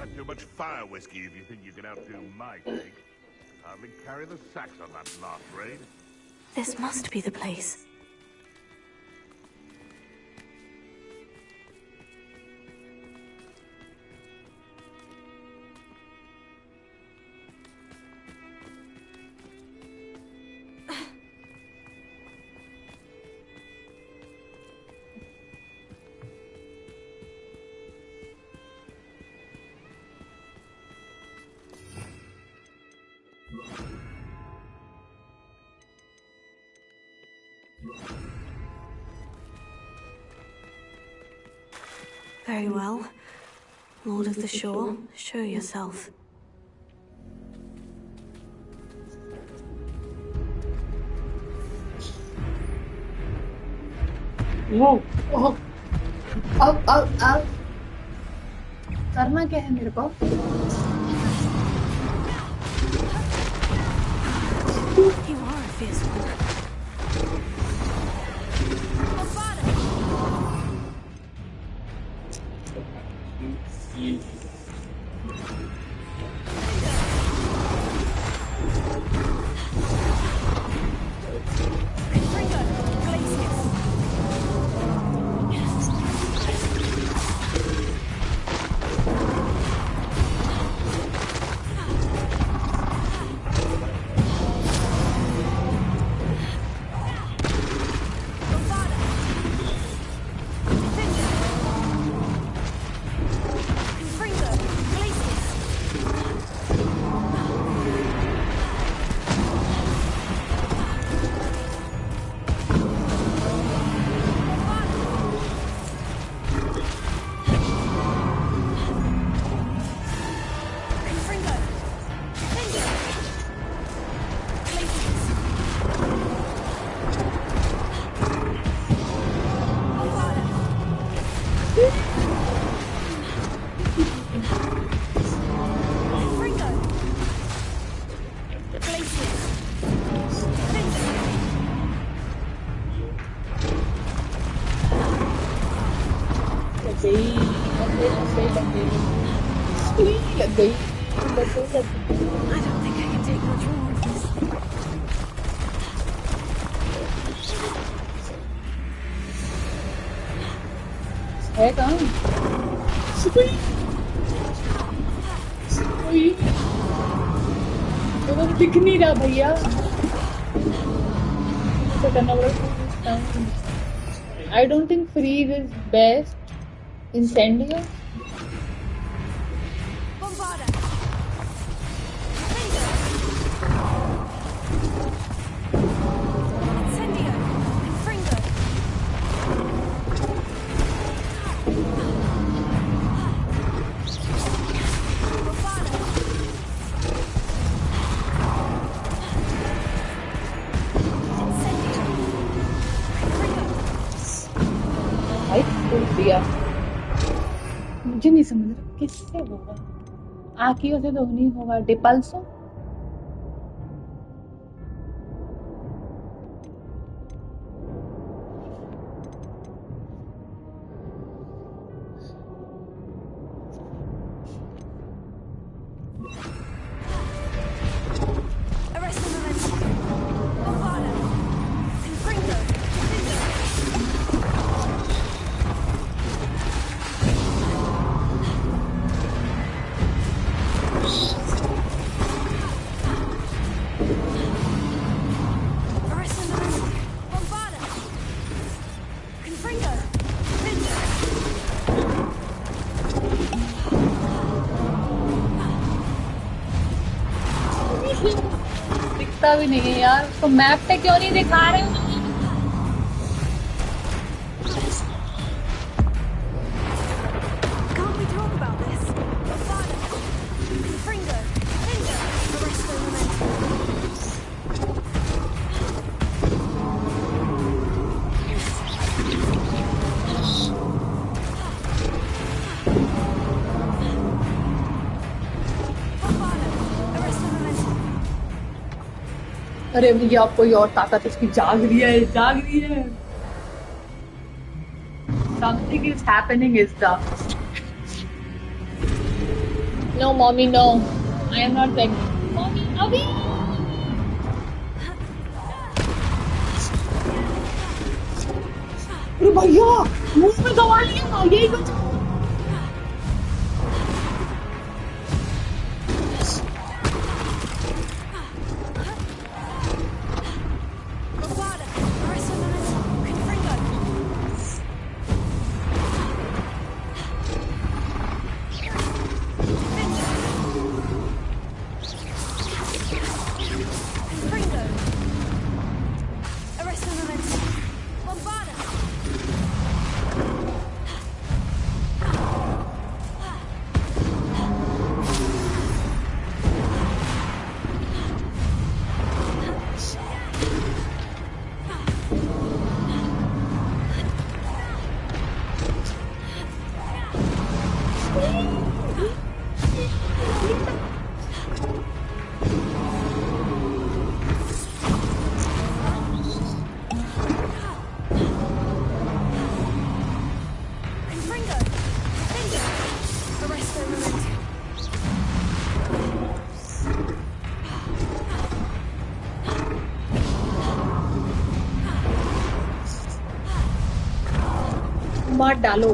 had too much fire whiskey if you think you can outdo my take. Hardly carry the sacks on that last raid. This must be the place. Very well. Lord of the Shore, show yourself. वो अब करना क्या है मेरे को? You are a fierce one. है कहाँ? तो दिख नहीं रहा भैया। तो करना पड़ेगा। I don't think freeze is best. Incendio. मुझे नहीं समझ रहा किससे होगा। आँखियों से तो नहीं होगा। डिपल्सो दिखता भी नहीं है यार। तो मैप पे क्यों नहीं दिखा रहे हो? अरे भैया आप कोई और ताकत इसकी जाग रही है, जाग रही है। Something is happening is the No, mommy, no. I am not pregnant. Mommy, Abhi! अरे भैया मुंह में दवा लिया यही कुछ मार डालो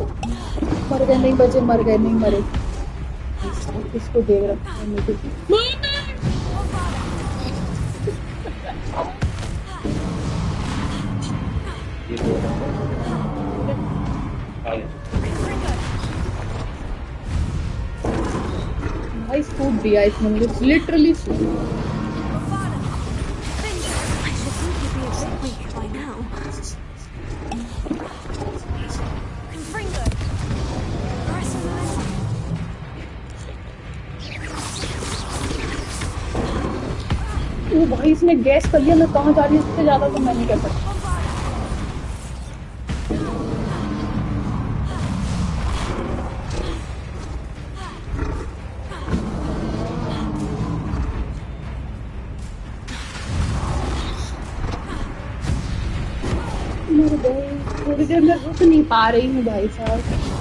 मर गए नहीं बचे मर गए नहीं मरे किसको देख रखा है मुझे भाई सूट दिया इसने मुझे लिटरली सूट भाई इसने गैस कर लिया मैं कहाँ जा रही हूँ उससे ज्यादा तो मैं नहीं कर सकता मर गई थोड़ी देर में रुक नहीं पा रही हूँ भाई साहब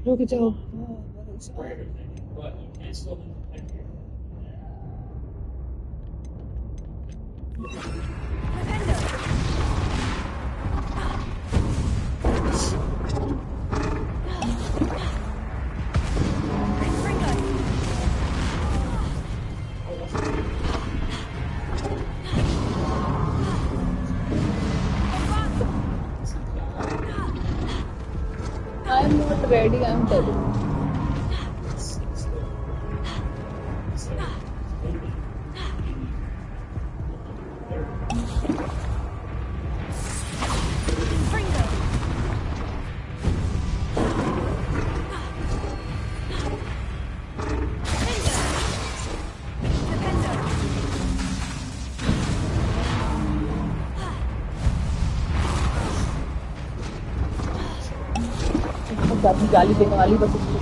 रुक जाओ I am not ready, I am telling you. अपनी गाली देने वाली बस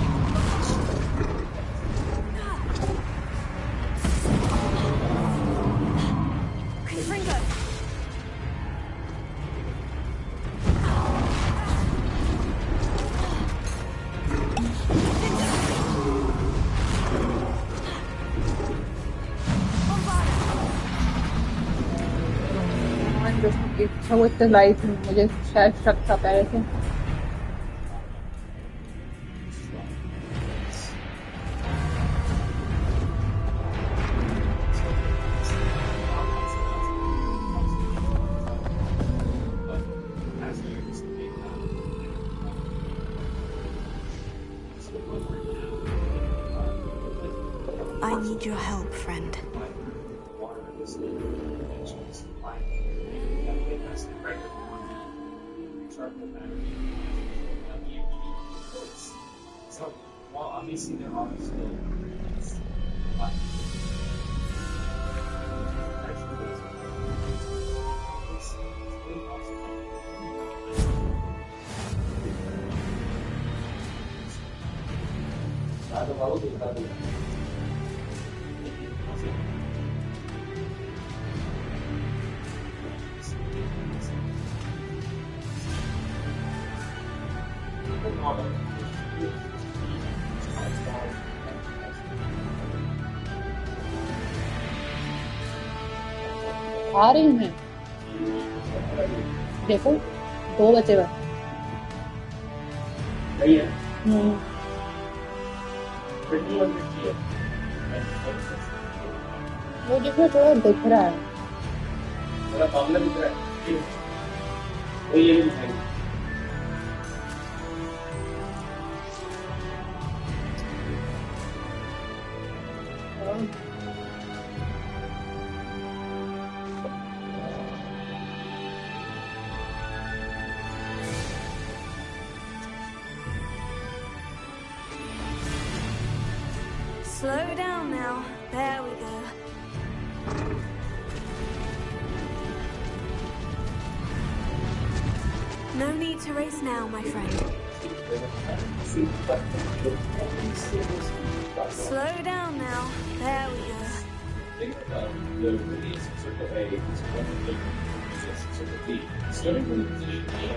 वो इतने लाइट मुझे शायद शक था पहले से। I need your help, friend. So, while obviously there are still आ रही हैं, देखो 2 बचे हुए। वो देखो थोड़ा दिख रहा है। Slow down now. There we go. No need to race now, my friend. Slow down now. There we go. The radius of circle A is 1 radius of circle B. Starting from the position A,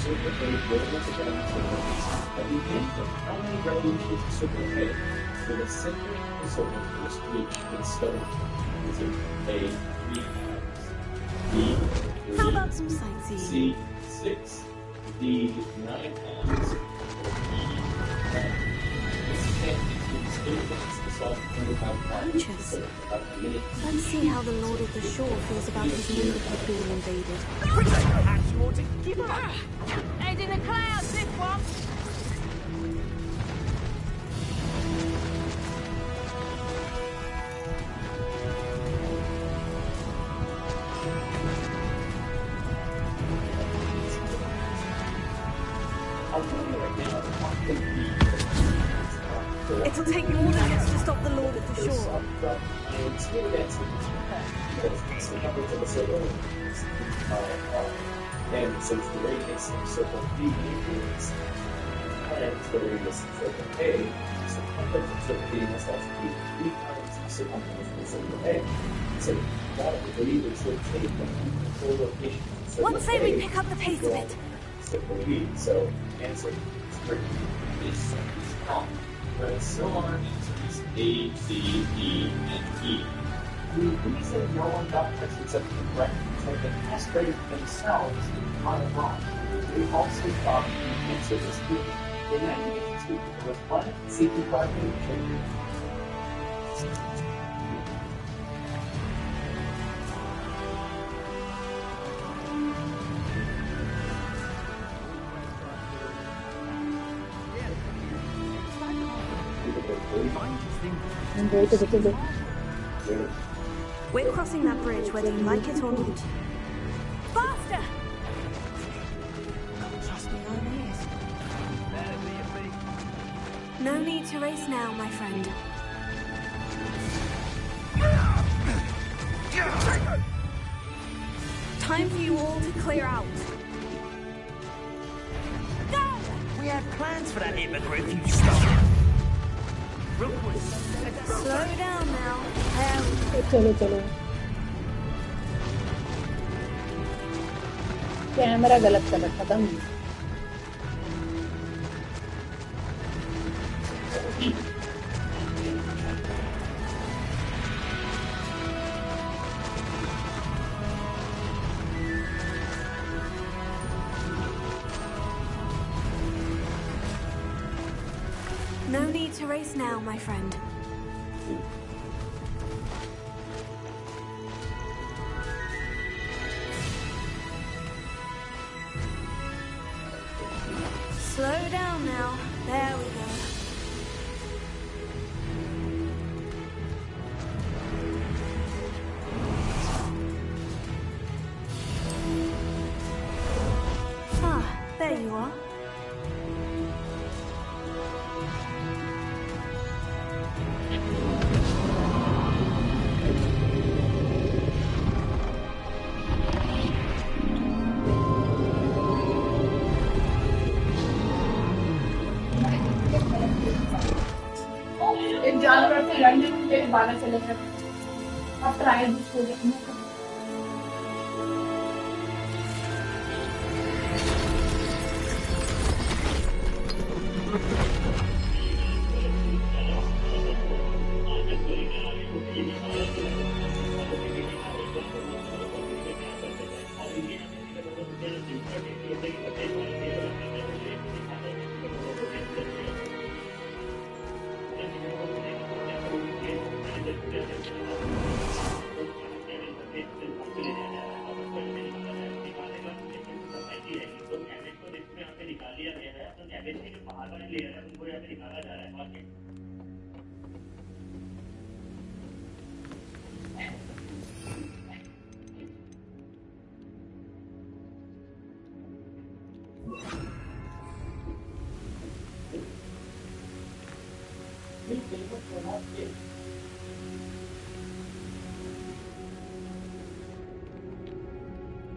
circle A rotates around circle B. At the end of how many revolutions of circle A, so the center of the circle first reach its start. Is it A, 3 times, B, 3, How about some sightseeing? C, 6, D, 9 times, or E, 10. This can't include statements. Anxious. Let's see how the Lord of the Shore feels about his neighborhood being invaded. Head in the clouds, this one. It'll take more than this to stop the Lord of the Shore. And since the radius of circle B is times the radius of circle A, the circumference of circle B must also be 3 times the circumference of circle A. So that would believe it should take the control location of circle What say we pick up the pace a bit? Circle B. So answer 3 is wrong. But still are answers A, C, D, and E. The reason no one got this except the correct is that they castrated themselves on the wrong. They also thought the answer was good. In 1982, there was one CP5 mutation. We're crossing that bridge whether you like it or not. Faster! Trust me, I'm ears. No need to race now, my friend. Time for you all to clear out. Go! We had plans for that immigrant you stole. Slow down now. चलो camera गलत कर रखा था No need to race now, my friend. Slow down now. There we go. Ah, there you are. एक जानवर से लड़ने के लिए बाला चले गए अब ट्रायल हो गया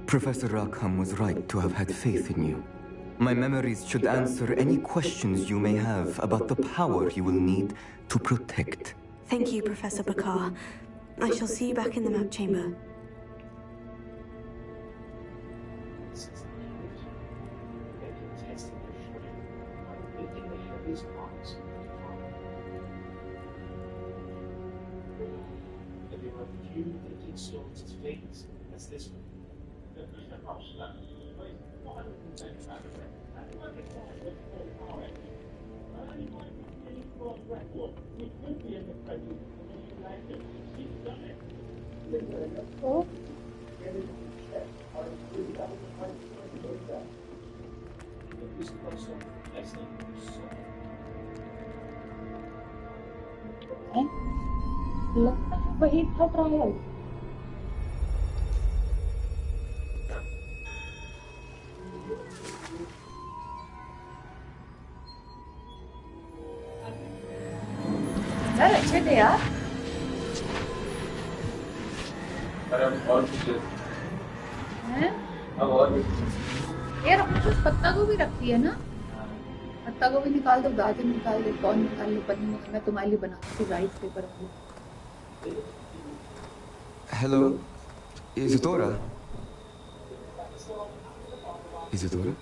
Professor Rackham was right to have had faith in you. My memories should answer any questions you may have about the power you will need to protect. Thank you, Professor Bakar. I shall see you back in the map chamber. Oh. लगता है वही था trial यार अच्छे थे यार हैं यार अपने पास पत्ता गोभी रखती है ना पत्ता गोभी निकाल दो गाजर निकाल दो कौन निकाल लो पनीर मैं तुम्हारे लिए बनाती थी rice paper Hello, Isadora? Isadora?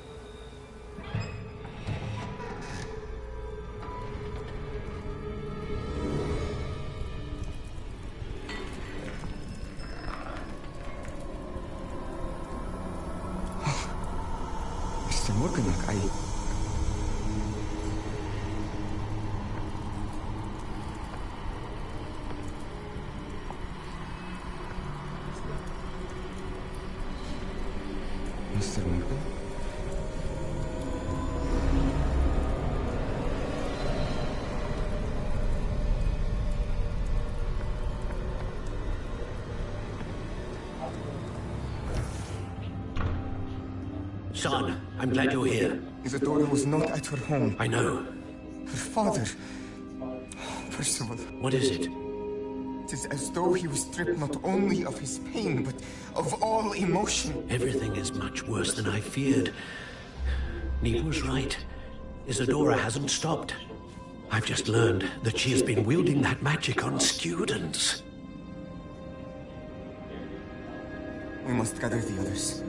Mr. Morganak, Mr. Morgan? Son, I'm glad you're here. Isadora was not at her home. I know. Her father... Percival. What is it? It is as though he was stripped not only of his pain, but of all emotion. Everything is much worse than I feared. Neve was right. Isadora hasn't stopped. I've just learned that she has been wielding that magic on students. We must gather the others.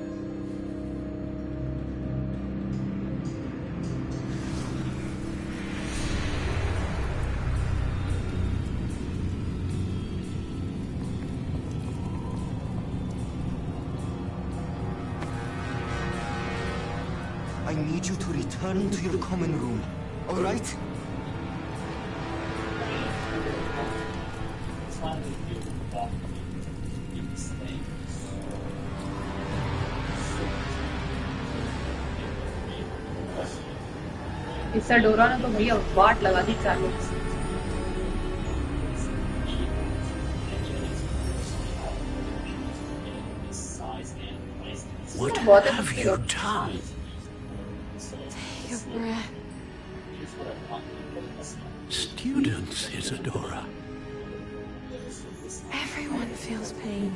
I need you to return to your common room, all right? इसाडोरा ने तो भैया वाट लगा दी चालू। What have you done? Take a breath. Students, Isadora. Everyone feels pain.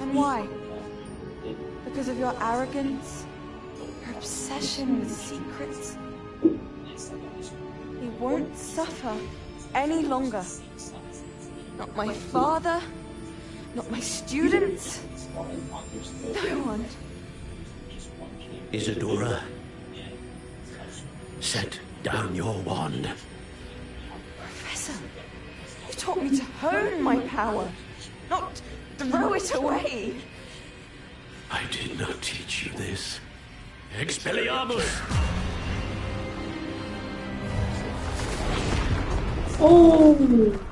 And why? Because of your arrogance? Your obsession with secrets? He won't suffer any longer. Not my father, not my students, no one. Isadora, set down your wand. Professor, you taught me to hone my power, not throw it away. I did not teach you this. Expelliarmus! Oh!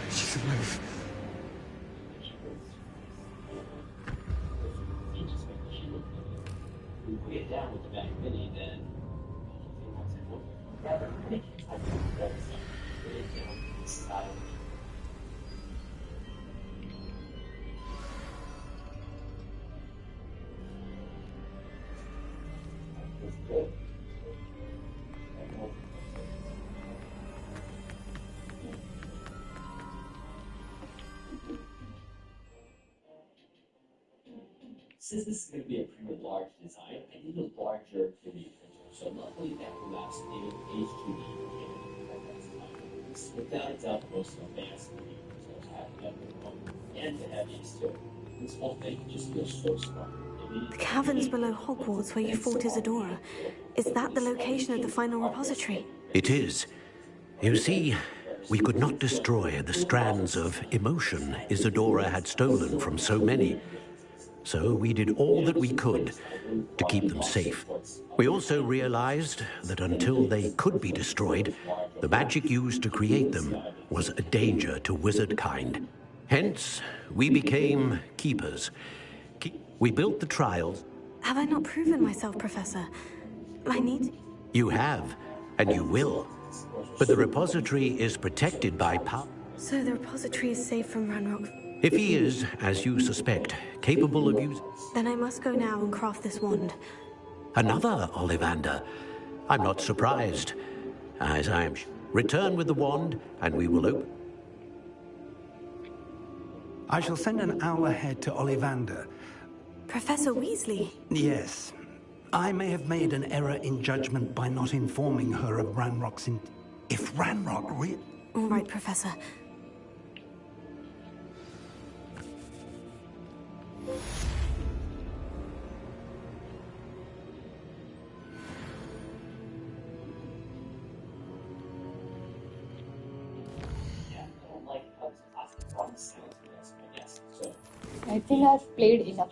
She's alive. If we get down with the Mac Mini, then since this is going to be a pretty large design, I need a larger 3D printer. So luckily that collapsed in H2D without a doubt the most advanced 3D printers I have ever owned, and the heaviest too. This whole thing just feels so smart. The caverns below Hogwarts where you fought Isadora. Is that the location of the final repository? It is. You see, we could not destroy the strands of emotion Isadora had stolen from so many. So we did all that we could to keep them safe. We also realized that until they could be destroyed, the magic used to create them was a danger to wizard kind. Hence, we became keepers. We built the trials. Have I not proven myself, Professor? I need... You have, and you will. But the repository is protected by power. So the repository is safe from Ranrock. If he is, as you suspect, capable of using... Then I must go now and craft this wand. Another Ollivander. I'm not surprised. As I am... Return with the wand, and we will open... I shall send an owl ahead to Ollivander. Professor Weasley? Yes. I may have made an error in judgment by not informing her of Ranrock's If Ranrock All right, Professor. I think I've played enough.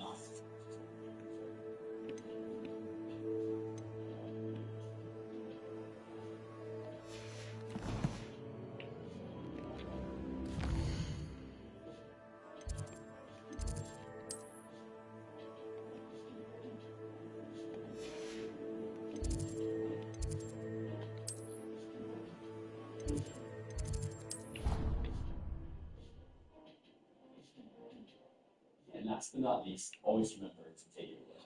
And last but not least, always remember to take your look.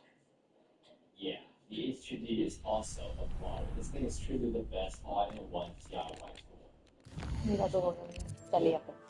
Yeah, The HUD is also applauded. This thing is truly the best all-in-one DIY tool. मेरा तो हो गया चलिए अपन